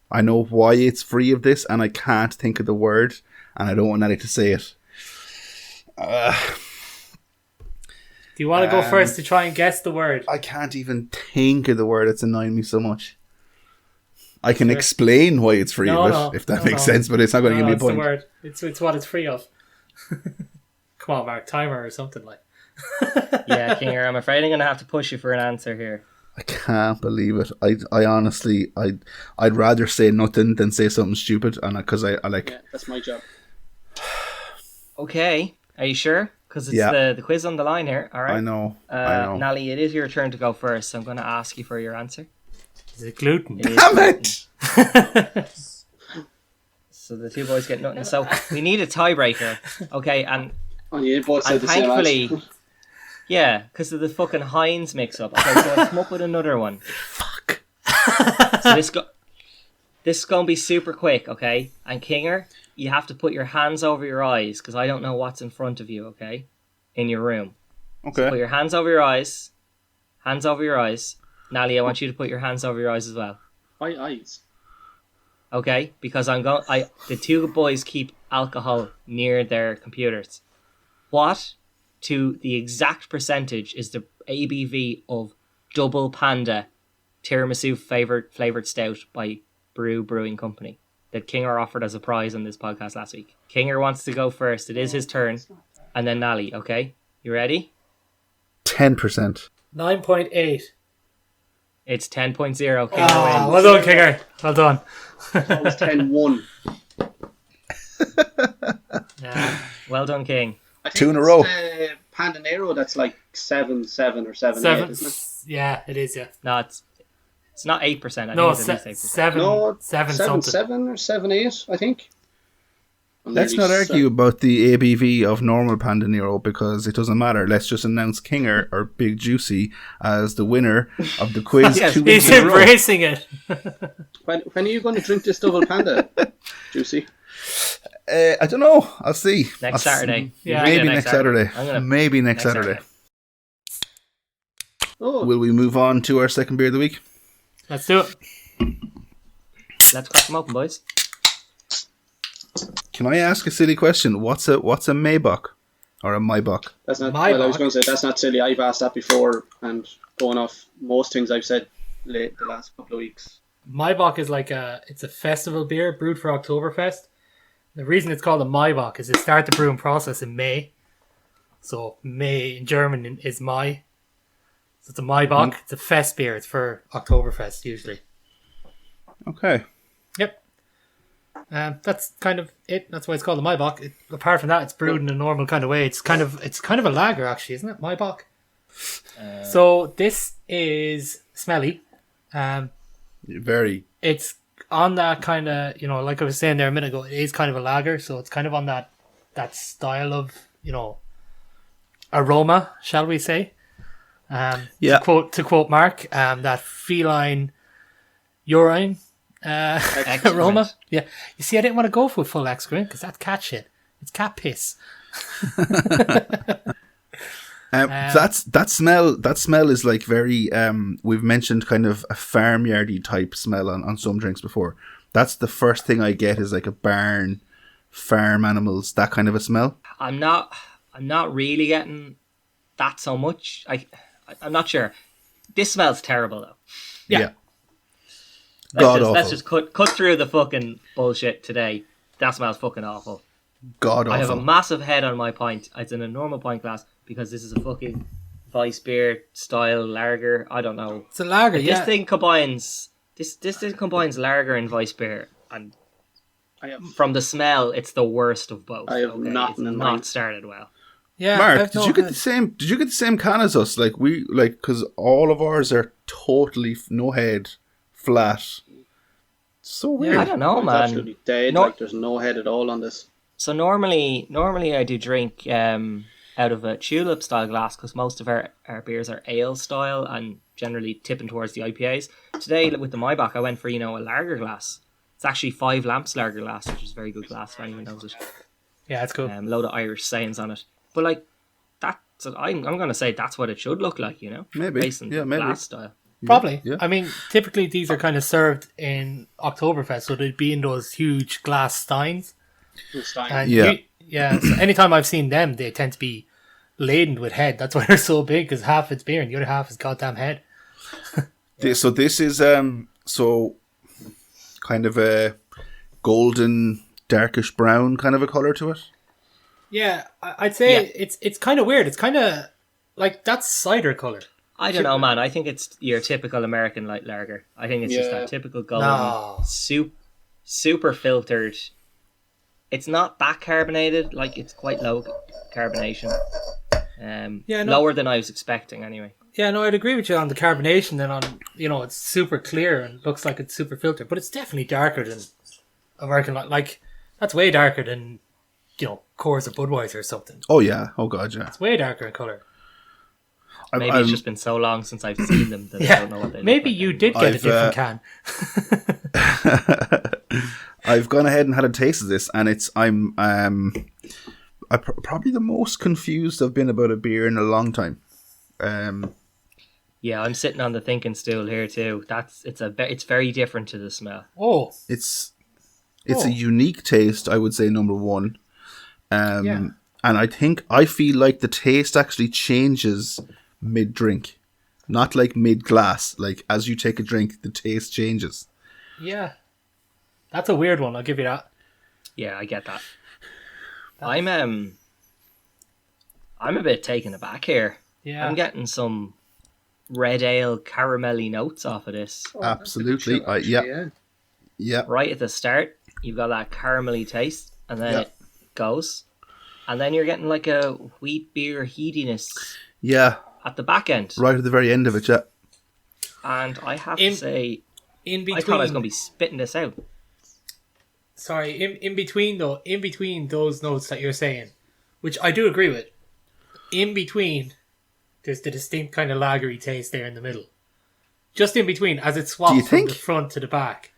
why it's free of this, and I can't think of the word, and I don't want Nally to say it. Do you want to go first to try and guess the word? I can't even think of the word. It's annoying me so much. I can explain why it's free of it, if that makes sense, but it's not going to give me a it's point. the word. It's what it's free of. Come on, Mark. Timer or something like. Yeah, Kinger, I'm afraid I'm going to have to push you for an answer here. I can't believe it. I honestly, I'd rather say nothing than say something stupid, and because I like. Yeah, that's my job. Okay, are you sure? Because it's the quiz on the line here. All right. I know. I know. Nally, it is your turn to go first, so I'm going to ask you for your answer. Is it gluten? It is Damn gluten. it! So the two boys get nothing. So we need a tiebreaker. Okay, and You both said the same thankfully, answer. yeah, because of the fucking Heinz mix-up. Okay, so I'll come up with another one. Fuck. So this is going to be super quick, okay? And Kinger, you have to put your hands over your eyes, because I don't know what's in front of you, okay? In your room. Okay. Put your hands over your eyes. Hands over your eyes. Nally, I want you to put your hands over your eyes as well. My eyes. Okay? Because the two boys keep alcohol near their computers. What, to the exact percentage, is the ABV of Double Panda Tiramisu flavoured stout by Brew Brewing Company that Kinger offered as a prize on this podcast last week? Kinger wants to go first. It is his turn. And then Nally, okay? You ready? 10%. 9.8. It's 10.0. Kinger wins. Well done, Kinger. Well done. That was 10-1. Yeah. Well done, King. I think 2 in a row. It's Panda Nero that's like 7-7 or 7-8, 7. isn't it? Yeah, it is. Yeah. No, it's not 8%. I No, think it's at least 8%. 7. No, 7 something. 7 or 7-8, I think. Let's not argue about the ABV of normal Panda Nero, because it doesn't matter. Let's just announce Kinger, or Big Juicy, as the winner of the quiz. Yes, 2 weeks He's in a row. embracing it. When are you going to drink this double panda, Juicy? I don't know. I'll see. Next Saturday. Yeah. Maybe next Saturday. I'm Maybe next next Saturday. Oh, Will we move on to our second beer of the week? Let's do it. Let's crack them open, boys. Can I ask a silly question? What's a Maybach or a Maybach? that's not. My Well, I was bog. going to say that's not silly. I've asked that before, and going off most things I've said the last couple of weeks. Maibach is like it's a festival beer brewed for Oktoberfest. The reason it's called a Maibach is they start the brewing process in May. So May in German is Mai. So it's a Maibach. It's a fest beer. It's for Oktoberfest usually. Okay. Yep. That's kind of it. That's why it's called a Maibach. Apart from that, it's brewed in a normal kind of way. It's kind of a lager actually, isn't it? Maibach. So this is smelly. Very. It's on that kind of, like I was saying there a minute ago, it is kind of a lager, so it's kind of on that style of, aroma, shall we say? Yeah. To quote Mark, that feline urine aroma. Yeah. You see, I didn't want to go for full excrement because that's cat shit. It's cat piss. That smell is like very we've mentioned kind of a farmyardy type smell on some drinks before. That's the first thing I get is like a barn, farm animals, that kind of a smell. I'm not really getting that so much. I'm not sure. This smells terrible though. Yeah. Let's just cut through the fucking bullshit today. That smells fucking awful. God awful. I have a massive head on my pint. It's in a normal pint glass because this is a fucking Weiss beer style lager. I don't know. It's a lager, But yeah. This thing combines lager and Weiss beer, and from the smell, it's the worst of both. I have nothing in mind. Not started well. Yeah, Mark, did you get the same? Did you get the same can as us? Like because all of ours are totally no head, flat. So weird. I don't know, It's man. absolutely dead. No- Like there's no head at all on this. So normally I do drink out of a tulip style glass because most of our beers are ale style and generally tipping towards the IPAs. Today with the Maybach, I went for a lager glass. It's actually 5 Lamps lager glass, which is a very good glass if anyone knows it. Yeah, it's cool. A load of Irish sayings on it, but like I'm gonna say that's what it should look like, Maybe. based on Yeah, maybe. glass style. Probably. Yeah. I mean, typically these are kind of served in Oktoberfest, so they'd be in those huge glass steins. And Yeah. so anytime I've seen them, they tend to be laden with head. That's why they're so big, because half it's beer and the other half is goddamn head. So this is so kind of a golden, darkish brown kind of a color to it. Yeah, I'd say it's kind of weird. It's kind of like that's cider color. I don't know, man. I think it's your typical American light lager. I think it's just that typical golden, No. super filtered. It's not that carbonated. Like, it's quite low carbonation. Lower than I was expecting, anyway. Yeah, no, I'd agree with you on the carbonation. Then on it's super clear and looks like it's super filtered, but it's definitely darker than American light. Like that's way darker than Coors or Budweiser or something. Oh yeah. Oh god, yeah. It's way darker in color. Maybe it's just been so long since I've seen them that I don't know what they look Maybe like you anymore. did get a different can. I've gone ahead and had a taste of this, and I'm probably the most confused I've been about a beer in a long time. Yeah, I'm sitting on the thinking stool here too. It's very different to the smell. Oh, It's a unique taste, I would say, number one. And I feel like the taste actually changes mid-drink. Not like mid-glass. Like, as you take a drink, the taste changes. yeah. That's a weird one. I'll give you that. Yeah, I get that. I'm a bit taken aback here. Yeah. I'm getting some red ale caramelly notes off of this. Absolutely. Yeah. Right at the start, you've got that caramelly taste, and then it goes. And then you're getting like a wheat beer heatiness Yeah. at the back end. Right at the very end of it, yeah. And I have to say, In between, I thought I was going to be spitting this out. Sorry, in between those notes that you're saying, which I do agree with, in between, there's the distinct kind of lagery taste there in the middle. Just in between, as it swaps from the front to the back.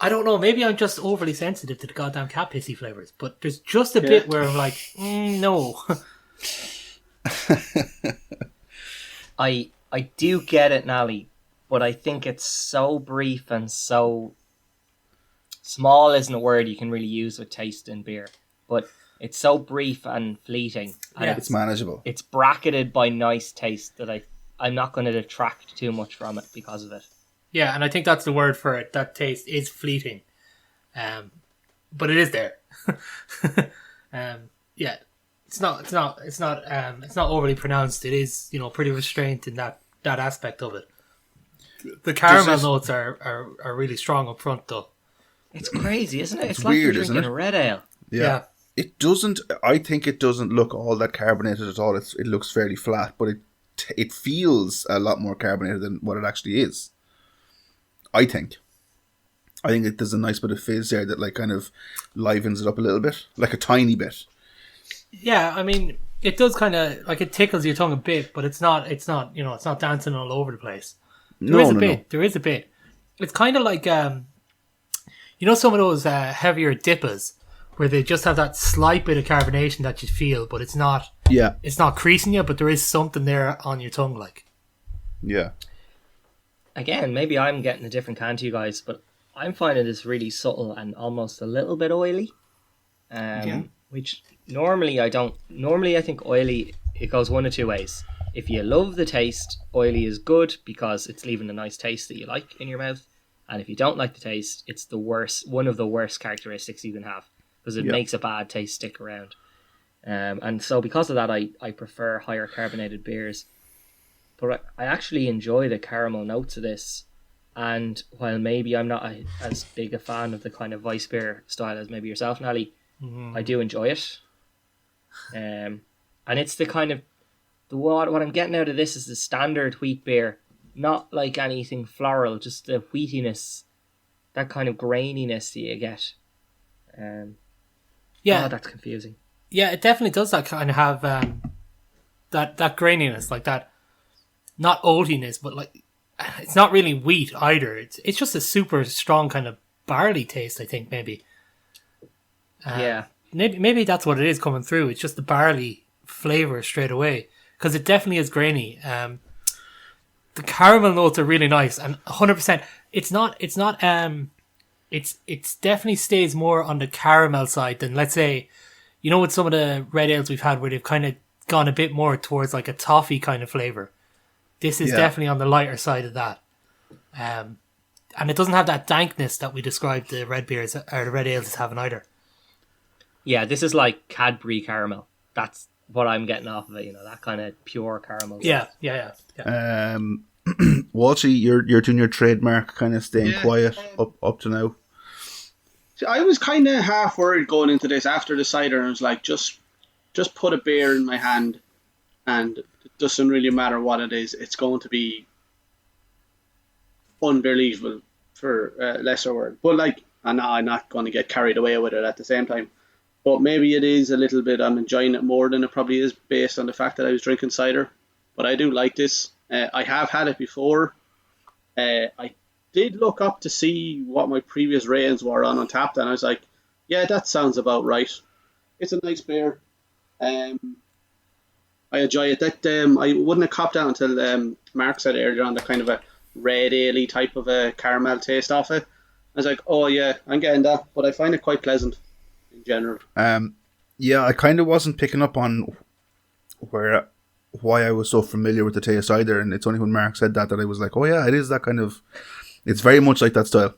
I don't know, maybe I'm just overly sensitive to the goddamn cat pissy flavours, but there's just a bit where I'm like, no. I do get it, Nally, but I think it's so brief and so... Small isn't a word you can really use with taste in beer, but it's so brief and fleeting. And It's manageable. It's bracketed by nice taste that I'm not going to detract too much from it because of it. Yeah, and I think that's the word for it. That taste is fleeting. But it is there. Yeah. It's not overly pronounced. It is, pretty restrained in that aspect of it. The caramel notes are really strong up front though. It's crazy, isn't it? It's weird, like you're isn't drinking it? a red ale. Yeah. I think it doesn't look all that carbonated at all. It looks fairly flat, but it feels a lot more carbonated than what it actually is. I think there's a nice bit of fizz there that like kind of livens it up a little bit, like a tiny bit. Yeah, I mean, it does kind of like it tickles your tongue a bit, but it's not it's not dancing all over the place. There is a bit. It's kind of like some of those heavier dippers where they just have that slight bit of carbonation that you feel, but it's not creasing you, but there is something there on your tongue, like. Yeah. Again, maybe I'm getting a different can to you guys, but I'm finding this really subtle and almost a little bit oily. Which normally I don't. Normally I think oily, it goes one of two ways. If you love the taste, oily is good because it's leaving a nice taste that you like in your mouth. And if you don't like the taste, it's one of the worst characteristics you can have because it makes a bad taste stick around. And so because of that, I prefer higher carbonated beers. But I actually enjoy the caramel notes of this. And while maybe I'm not as big a fan of the kind of Weiss beer style as maybe yourself, Nally, I do enjoy it. And it's the kind of... What I'm getting out of this is the standard wheat beer. Not like anything floral, just the wheatiness. That kind of graininess that you get. That's confusing. Yeah, it definitely does that kind of have that graininess, like that, not oatiness, but like it's not really wheat either. It's just a super strong kind of barley taste, I think, maybe. Maybe that's what it is coming through. It's just the barley flavour straight away, because it definitely is grainy. The caramel notes are really nice, and 100%. It's definitely stays more on the caramel side than, let's say, you know, with some of the red ales we've had where they've kind of gone a bit more towards like a toffee kind of flavour. This is definitely on the lighter side of that. And it doesn't have that dankness that we described the red beers or the red ales as having either. Yeah, this is like Cadbury caramel. That's what I'm getting off of it, you know, that kind of pure caramel. Yeah. Walshy, you're doing your trademark, kind of staying quiet up to now. I was kind of half worried going into this after the cider, and I was like, just put a beer in my hand, and it doesn't really matter what it is. It's going to be unbelievable, for lesser word. But like, I'm not going to get carried away with it at the same time. But maybe it is a little bit, I'm enjoying it more than it probably is based on the fact that I was drinking cider. But I do like this. I have had it before. I did look up to see what my previous ratings were on Untapped, and I was like, yeah, that sounds about right. It's a nice beer. I enjoy it. That I wouldn't have copped out until Mark said earlier on the kind of a red ale type of a caramel taste off it. I was like, oh yeah, I'm getting that, but I find it quite pleasant in general. I kind of wasn't picking up on why I was so familiar with the taste either, and it's only when Mark said that I was like, oh yeah, it is that kind of... It's very much like that style.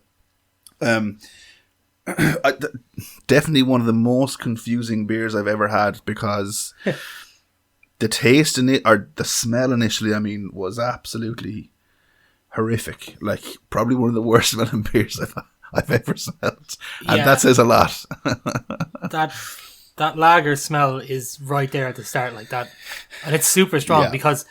Definitely one of the most confusing beers I've ever had, because the taste in it, or the smell initially, I mean, was absolutely horrific. Like, probably one of the worst smelling beers I've ever smelled. And that says a lot. That lager smell is right there at the start, like that. And it's super strong because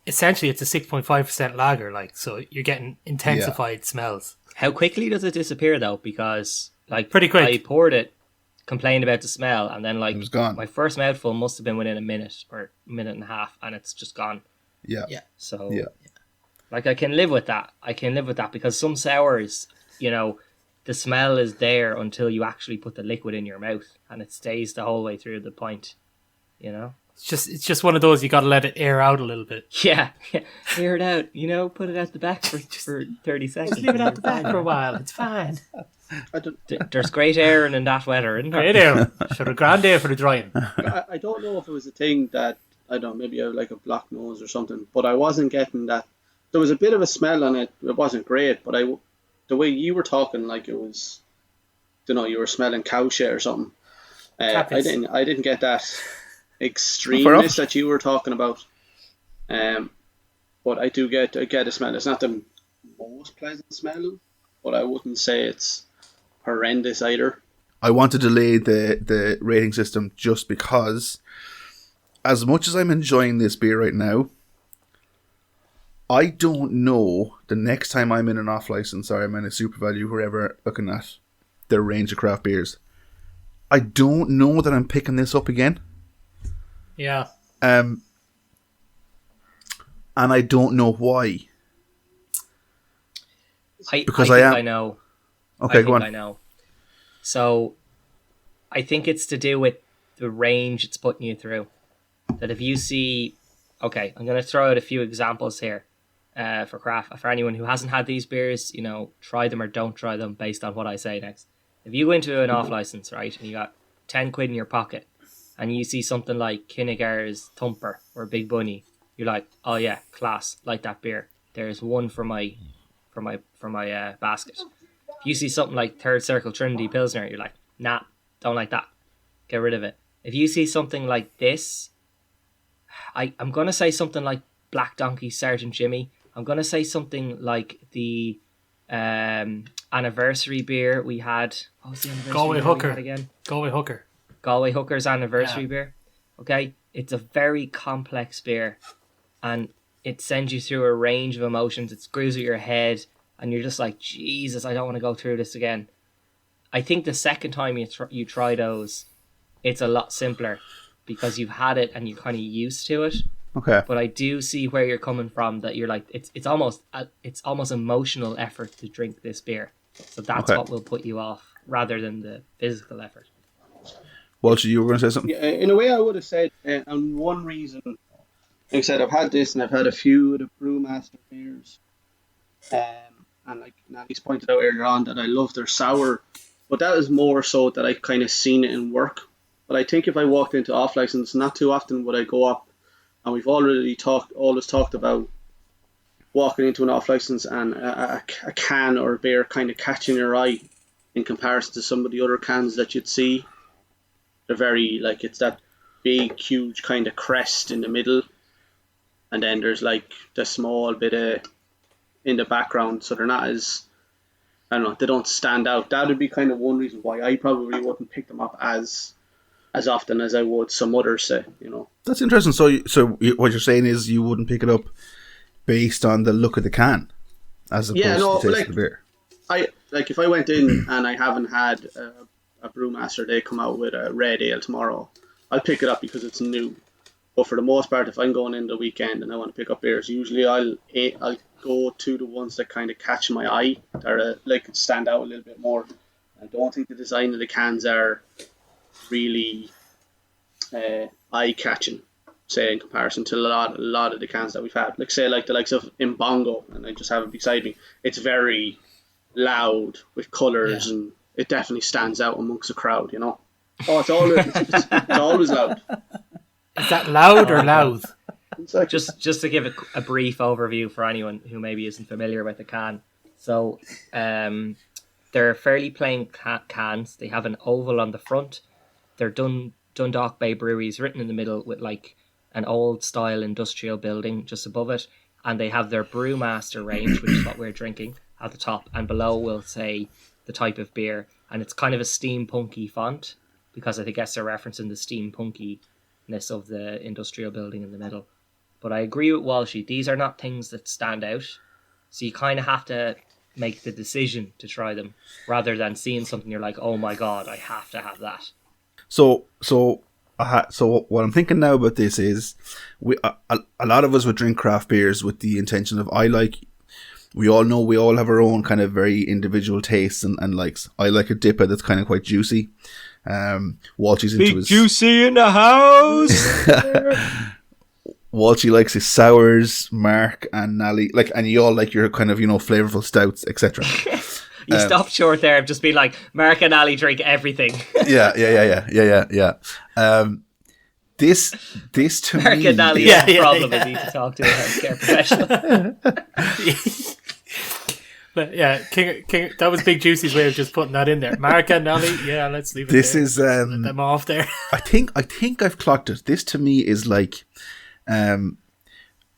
essentially it's a 6.5% lager, like, so you're getting intensified smells. How quickly does it disappear though? Because like pretty quick. I poured it, complained about the smell, and then like it was gone. My first mouthful must have been within a minute or a minute and a half, and it's just gone. Yeah. So like I can live with that. Because some sours, you know, the smell is there until you actually put the liquid in your mouth, and it stays the whole way through the pint, you know? It's just one of those, you got to let it air out a little bit. Yeah. Air it out, you know, put it at the back for 30 seconds. Just leave it at the back for a while, it's fine. There's great airing in that weather, isn't there? Great airing. Sure, a grand day for the drying. I don't know if it was a thing that, I don't know, maybe I have like a blocked nose or something, but I wasn't getting that. There was a bit of a smell on it. It wasn't great, but the way you were talking, like it was, you know, you were smelling cow shit or something. I didn't get that extremeness that you were talking about. But I do get a smell. It's not the most pleasant smell, but I wouldn't say it's horrendous either. I want to delay the rating system just because, as much as I'm enjoying this beer right now, I don't know the next time I'm in an off license or I'm in a Super Value, whoever, looking at their range of craft beers, I don't know that I'm picking this up again. Yeah. And I don't know why. I know. Okay, go on. I know. So, I think it's to do with the range it's putting you through. That if you see... Okay, I'm going to throw out a few examples here. for craft. For anyone who hasn't had these beers, try them or don't try them based on what I say next. If you go into an off license, right, and you got 10 quid in your pocket, and you see something like Kinnigar's Thumper or Big Bunny, you're like, oh yeah, class, like that beer. There's one for my basket. If you see something like Third Circle Trinity Pilsner, you're like, nah, don't like that. Get rid of it. If you see something like this, I'm going to say something like Black Donkey Sergeant Jimmy. I'm going to say something like the anniversary beer we had. What was the anniversary Galway beer Hooker. we had again? Galway Hooker's anniversary beer. Okay? It's a very complex beer, and it sends you through a range of emotions. It screws with your head, and you're just like, Jesus, I don't want to go through this again. I think the second time you try those, it's a lot simpler because you've had it and you're kind of used to it. Okay. But I do see where you're coming from, that you're like, it's almost emotional effort to drink this beer. So that's what will put you off rather than the physical effort. Walshy, you were going to say something? Yeah, in a way I would have said, and one reason, like I said, I've had this and I've had a few of the Brewmaster beers. And like Nally's pointed out earlier on, that I love their sour, but that is more so that I've kind of seen it in work. But I think if I walked into off license, not too often would I go up, and we've always talked about walking into an off license and a can or a beer kind of catching your eye in comparison to some of the other cans that you'd see. They're very, like, it's that big, huge kind of crest in the middle, and then there's like the small bit of in the background, so they're not as, I don't know, they don't stand out. That would be kind of one reason why I probably wouldn't pick them up as often as I would some others say, That's interesting. So what you're saying is you wouldn't pick it up based on the look of the can, as opposed to the taste of the beer. If I went in and I haven't had a Brewmaster, they come out with a red ale tomorrow, I'll pick it up because it's new. But for the most part, if I'm going in the weekend and I want to pick up beers, usually I'll go to the ones that kind of catch my eye, that are like stand out a little bit more. I don't think the design of the cans are really eye-catching, say, in comparison to a lot of the cans that we've had. Like, say, like the likes of Imbongo, and I just have it beside me. It's very loud with colours, and it definitely stands out amongst the crowd, Oh, it's always loud. Is that loud or loud? Exactly. Just to give a brief overview for anyone who maybe isn't familiar with the can. So they're fairly plain cans. They have an oval on the front. They're Dundalk Bay Breweries written in the middle with like an old style industrial building just above it. And they have their Brewmaster range, which is what we're drinking, at the top. And below will say the type of beer. And it's kind of a steampunky font, because I guess they're referencing the steampunkiness of the industrial building in the middle. But I agree with Walshy. These are not things that stand out. So you kind of have to make the decision to try them, rather than seeing something you're like, oh my God, I have to have that. So what I'm thinking now about this is, a lot of us would drink craft beers with the intention of, we all know we all have our own kind of very individual tastes and likes. I like a dipper that's kind of quite juicy. Walshy's into his juicy in the house. Walshy likes his sours, Mark and Nally, and you all like your kind of, flavorful stouts, etc. You stopped short there of just being like, Mark and Nally drink everything. Yeah. This to Mark me, and Nally have a problem. I need to talk to a healthcare professional. But yeah, King, that was Big Juicy's way of just putting that in there. Mark and Nally, let's leave it this there. Is let them off there. I think I've clocked it. This to me is like,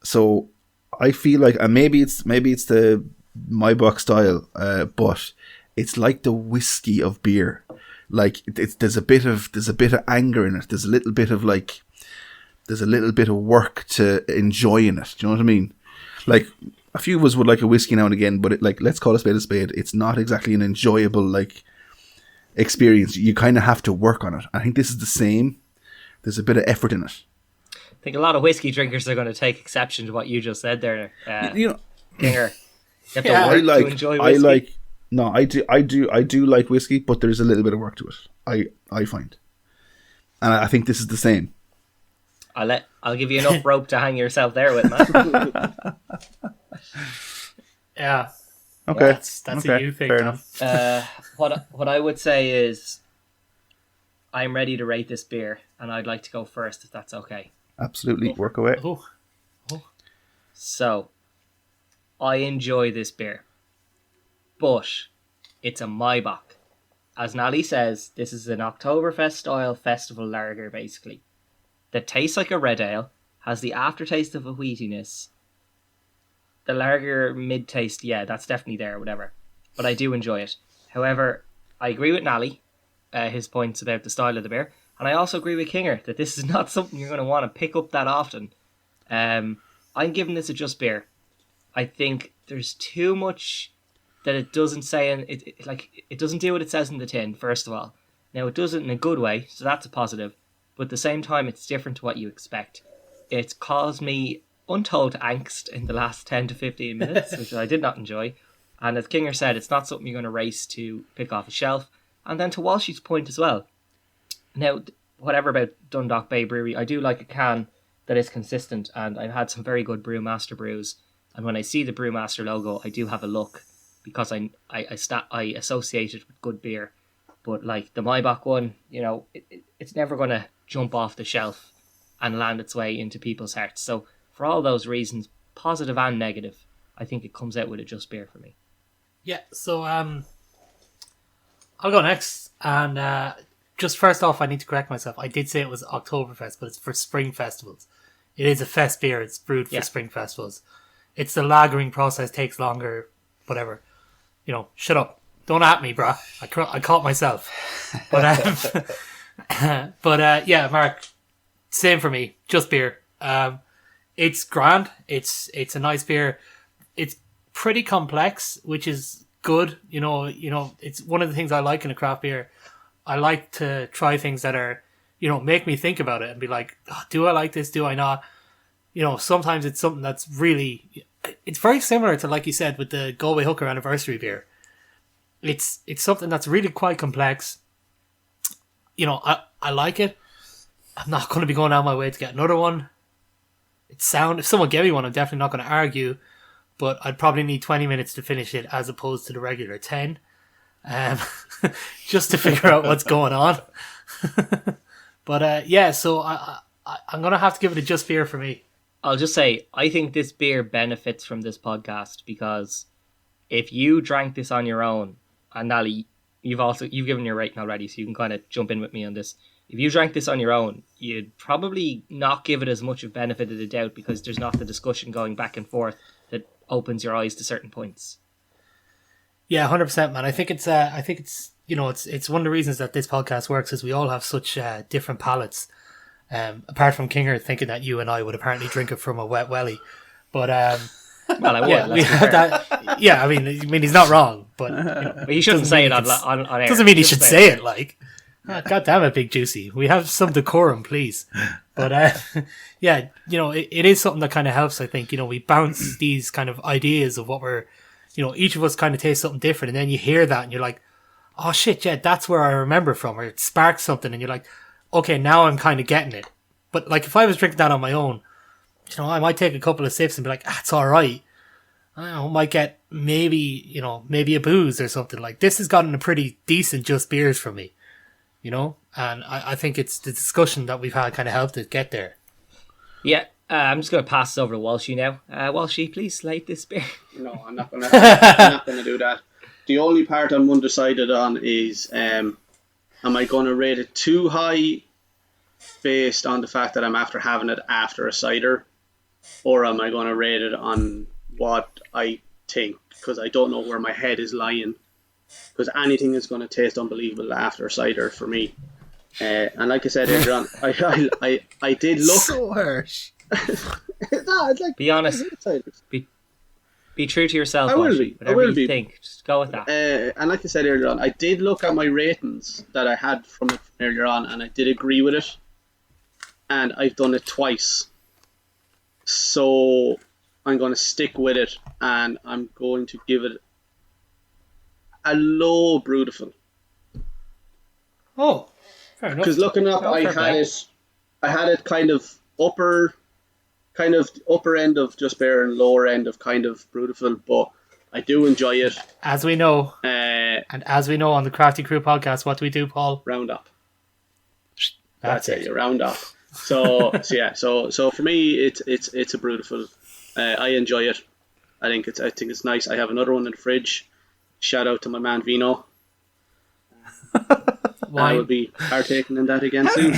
so I feel like, and maybe it's the my buck style, but it's like the whiskey of beer. Like there's a bit of anger in it. There's a little bit of work to enjoy in it. Do you know what I mean? Like, a few of us would like a whiskey now and again, but let's call a spade a spade. It's not exactly an enjoyable experience. You kind of have to work on it. I think this is the same. There's a bit of effort in it. I think a lot of whiskey drinkers are going to take exception to what you just said there, Kinger. You have to work to enjoy whiskey. I do like whiskey, but there's a little bit of work to it. I find, and I think this is the same. I'll give you enough rope to hang yourself there with, man. Yeah. Okay. That's a you thing, fair man. enough. What I would say is, I'm ready to rate this beer, and I'd like to go first, if that's okay. Absolutely, work away. Oh. So, I enjoy this beer, but it's a Maibach. As Nally says, this is an Oktoberfest-style festival lager, basically, that tastes like a red ale, has the aftertaste of a wheatiness. The lager mid-taste, yeah, that's definitely there, whatever. But I do enjoy it. However, I agree with Nally, his points about the style of the beer, and I also agree with Kinger that this is not something you're going to want to pick up that often. I'm giving this a just beer. I think there's too much that it doesn't say, and it doesn't do what it says in the tin, first of all. Now, it does it in a good way, so that's a positive, but at the same time, it's different to what you expect. It's caused me untold angst in the last 10 to 15 minutes, which I did not enjoy. And as Kinger said, it's not something you're going to race to pick off a shelf. And then to Walshy's point as well. Now, whatever about Dundalk Bay Brewery, I do like a can that is consistent, and I've had some very good Brewmaster brews. And when I see the Brewmaster logo, I do have a look, because I associate it with good beer. But like the Maibach one, it's never going to jump off the shelf and land its way into people's hearts. So for all those reasons, positive and negative, I think it comes out with a just beer for me. Yeah, so I'll go next. And just first off, I need to correct myself. I did say it was Oktoberfest, but it's for spring festivals. It is a fest beer. It's brewed for spring festivals. It's the lagering process takes longer, whatever. Shut up. Don't at me, bruh. I caught myself. But yeah, Mark, same for me. Just beer. It's grand. It's a nice beer. It's pretty complex, which is good. It's one of the things I like in a craft beer. I like to try things that are, make me think about it and be like, oh, do I like this? Do I not? Sometimes it's something that's really, it's very similar to, like you said, with the Galway Hooker anniversary beer. It's something that's really quite complex. I like it. I'm not going to be going out my way to get another one. If someone gave me one, I'm definitely not going to argue, but I'd probably need 20 minutes to finish it as opposed to the regular 10, just to figure out what's going on. But yeah, so I'm going to have to give it a just beer for me. I'll just say, I think this beer benefits from this podcast, because if you drank this on your own, and Nally, you've given your rating already, so you can kind of jump in with me on this. If you drank this on your own, you'd probably not give it as much of benefit of the doubt, because there's not the discussion going back and forth that opens your eyes to certain points. Yeah, 100%, man. I think it's it's one of the reasons that this podcast works is we all have such different palates. Apart from Kinger thinking that you and I would apparently drink it from a wet welly, but well, I would. Yeah, we have that. Yeah, I mean, he's not wrong, but but he shouldn't say it on air. Doesn't mean he should say it. Like, God damn it, Big Juicy. We have some decorum, please. But yeah, it is something that kind of helps. I think we bounce these kind of ideas of what we're, each of us kind of taste something different, and then you hear that and you're like, oh shit, yeah, that's where I remember from, or it sparks something, and you're like, okay, now I'm kind of getting it. But like, if I was drinking that on my own, I might take a couple of sips and be like, it's all right. I might get maybe a booze or something. Like, this has gotten a pretty decent just beers from me, and I think it's the discussion that we've had kind of helped it get there. Yeah, I'm just going to pass this over to Walshy now. Walshy, please slate this beer. No, I'm not going to do that. The only part I'm undecided on is, am I going to rate it too high based on the fact that I'm after having it after a cider, or am I going to rate it on what I think? Because I don't know where my head is lying. Because anything is going to taste unbelievable after a cider for me. And like I said earlier on, I did look. So harsh. No, it's like, be honest. Be true to yourself. I will be. Whatever I will you be. think, just go with that. And like I said earlier on, I did look at my ratings that I had from it earlier on, and I did agree with it. And I've done it twice. So I'm going to stick with it, and I'm going to give it a low Brewtiful. Oh, fair enough. Because looking up, I had it kind of upper end of just beer and lower end of kind of Brutiful, but I do enjoy it. As we know, and as we know on the Crafty Crew podcast, what do we do, Paul? Round up. That's it. You round up. So for me, it's a Brutiful. I enjoy it. I think it's nice. I have another one in the fridge. Shout out to my man Vino. I will be partaking in that again soon.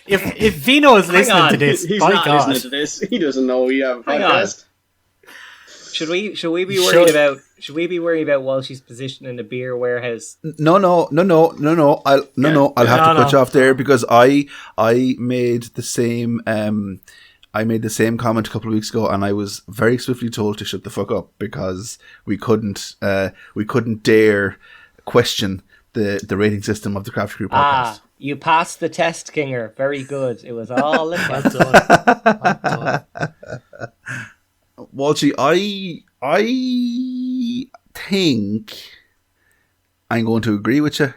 if Vino is listening to this, he's by not God. listening to this. He doesn't know we have a podcast. Should we be worried about Walshy's position in the beer warehouse? No. I'll have to cut you off there because I made the same comment a couple of weeks ago, and I was very swiftly told to shut the fuck up because we couldn't dare question the rating system of the Crafty Crew podcast. You passed the test, Kinger. Very good. It was all in Well done. Walshy, I think I'm going to agree with you.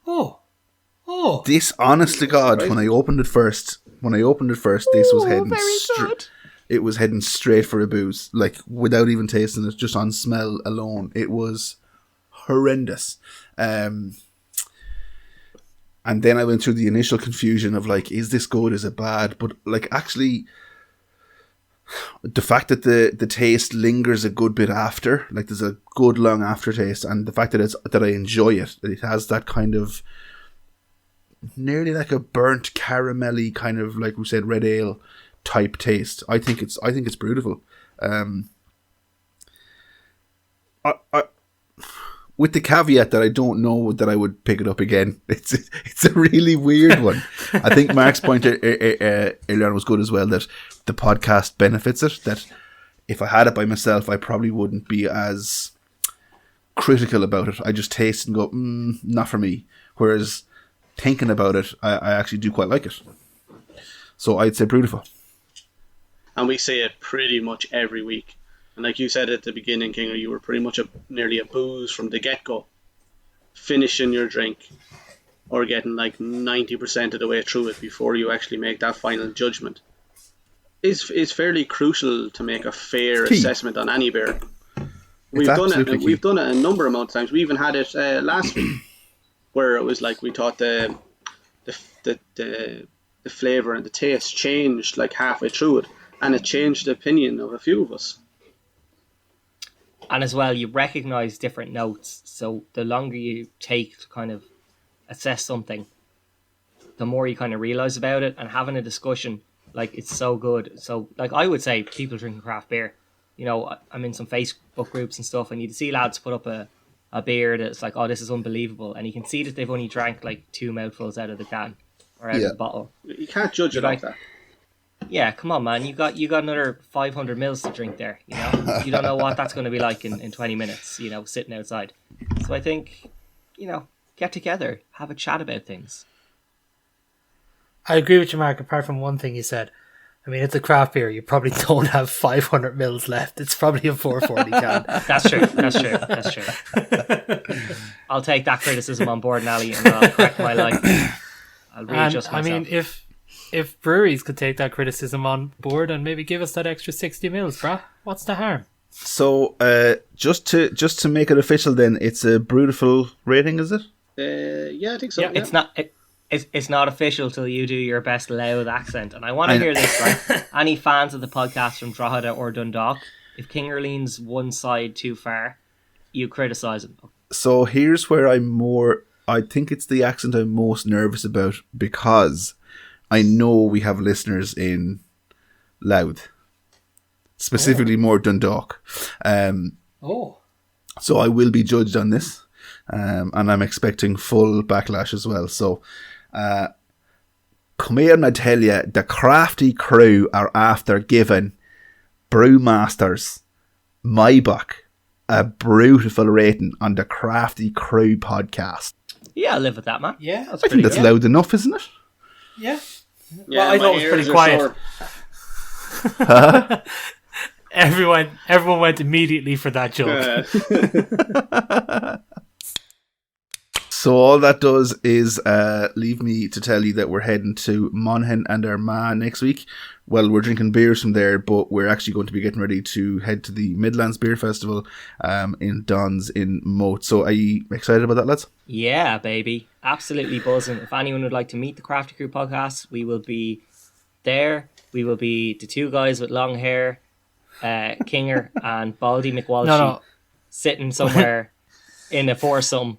Oh. This, honest to God, when I opened it first, this was heading straight. It was heading straight for a booze, like without even tasting it, just on smell alone. It was horrendous. And then I went through the initial confusion of like, is this good? Is it bad? But like, actually, the fact that the taste lingers a good bit after, like there's a good long aftertaste, and the fact that I enjoy it, that it has that kind of nearly like a burnt caramelly kind of, like we said, red ale type taste. I think it's beautiful. With the caveat that I don't know that I would pick it up again. It's a really weird one. I think Mark's point earlier on was good as well, that the podcast benefits it, that if I had it by myself, I probably wouldn't be as critical about it. I just taste and go, not for me. Whereas thinking about it, I actually do quite like it. So I'd say Brutiful. And we say it pretty much every week. And like you said at the beginning, Kinger, you were pretty much nearly a booze from the get-go. Finishing your drink or getting like 90% of the way through it before you actually make that final judgment is fairly crucial to make a fair assessment on any beer. We've done it a number of times. We even had it last week where it was like we thought the flavour and the taste changed like halfway through it, and it changed the opinion of a few of us. And as well, you recognise different notes. So the longer you take to kind of assess something, the more you kind of realise about it. And having a discussion, like, it's so good. So, like, I would say people drinking craft beer, you know, I'm in some Facebook groups and stuff, and you see lads put up a beer that's like, oh, this is unbelievable. And you can see that they've only drank like 2 mouthfuls out of the can or out of the bottle. You can't judge it like that. Yeah, come on, man. You got another 500 mils to drink there. You know, you don't know what that's going to be like in 20 minutes. You know, sitting outside. So I think, you know, get together, have a chat about things. I agree with you, Mark. Apart from one thing you said, I mean, it's a craft beer. You probably don't have 500 mils left. It's probably a 440 can. That's true. I'll take that criticism on board, Nally, and I'll correct my life. I'll readjust myself. I mean, if breweries could take that criticism on board and maybe give us that extra 60 mils, brah, what's the harm? So, just to make it official, then it's a Brutiful rating, is it? Yeah, I think so. Yeah, yeah. It's not official till you do your best Louth accent, and I want to hear this. Right? Any fans of the podcast from Drogheda or Dundalk, if Kinger leans one side too far, you criticise him. So here's where I think it's the accent I'm most nervous about, because I know we have listeners in Louth, specifically more Dundalk. So I will be judged on this, and I'm expecting full backlash as well. So, come here and I tell you, the Crafty Crew are after giving Brewmasters Maybach a Brutiful rating on the Crafty Crew podcast. Yeah, I'll live with that, man. Yeah, I think that's loud enough, isn't it? Yeah. Yeah, well, I thought it was pretty quiet. Everyone went immediately for that joke. So all that does is leave me to tell you that we're heading to Monaghan and Armagh next week. Well, we're drinking beers from there, but we're actually going to be getting ready to head to the Midlands Beer Festival in Don's in Moat. So are you excited about that, lads? Yeah, baby. Absolutely buzzing. If anyone would like to meet the Crafty Crew podcast, we will be there. We will be the two guys with long hair, Kinger and Baldy McWalshy, sitting somewhere in a foursome,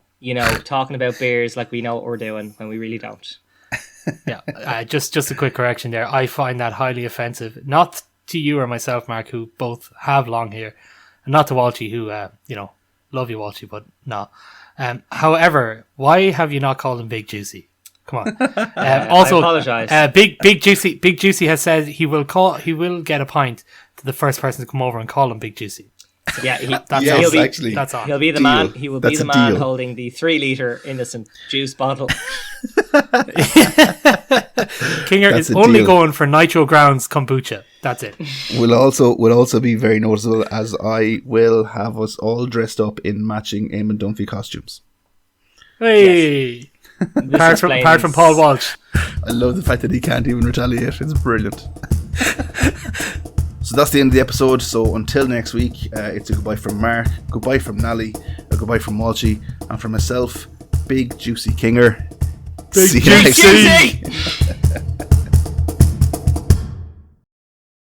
talking about beers like we know what we're doing when we really don't. Yeah, just a quick correction there. I find that highly offensive. Not to you or myself, Mark, who both have long hair, and not to Walshy, who love you, Walshy, but no. However, why have you not called him Big Juicy? Come on. Also, I apologise. Big Juicy has said he will get a pint to the first person to come over and call him Big Juicy. Yeah, that's all. He'll be the Deal. man. He will be That's the a man deal. holding the 3-litre innocent juice bottle. Kinger That's is a only deal. going for Nitro Grounds kombucha. That's it. Will also be very noticeable, as I will have us all dressed up in matching Eamon Dunphy costumes. Hey, apart from Paul Walsh. I love the fact that he can't even retaliate. It's brilliant. So that's the end of the episode. So until next week, it's a goodbye from Mark, goodbye from Nally, a goodbye from Walshy, and from myself, Big Juicy Kinger. Big See you next Juicy! week.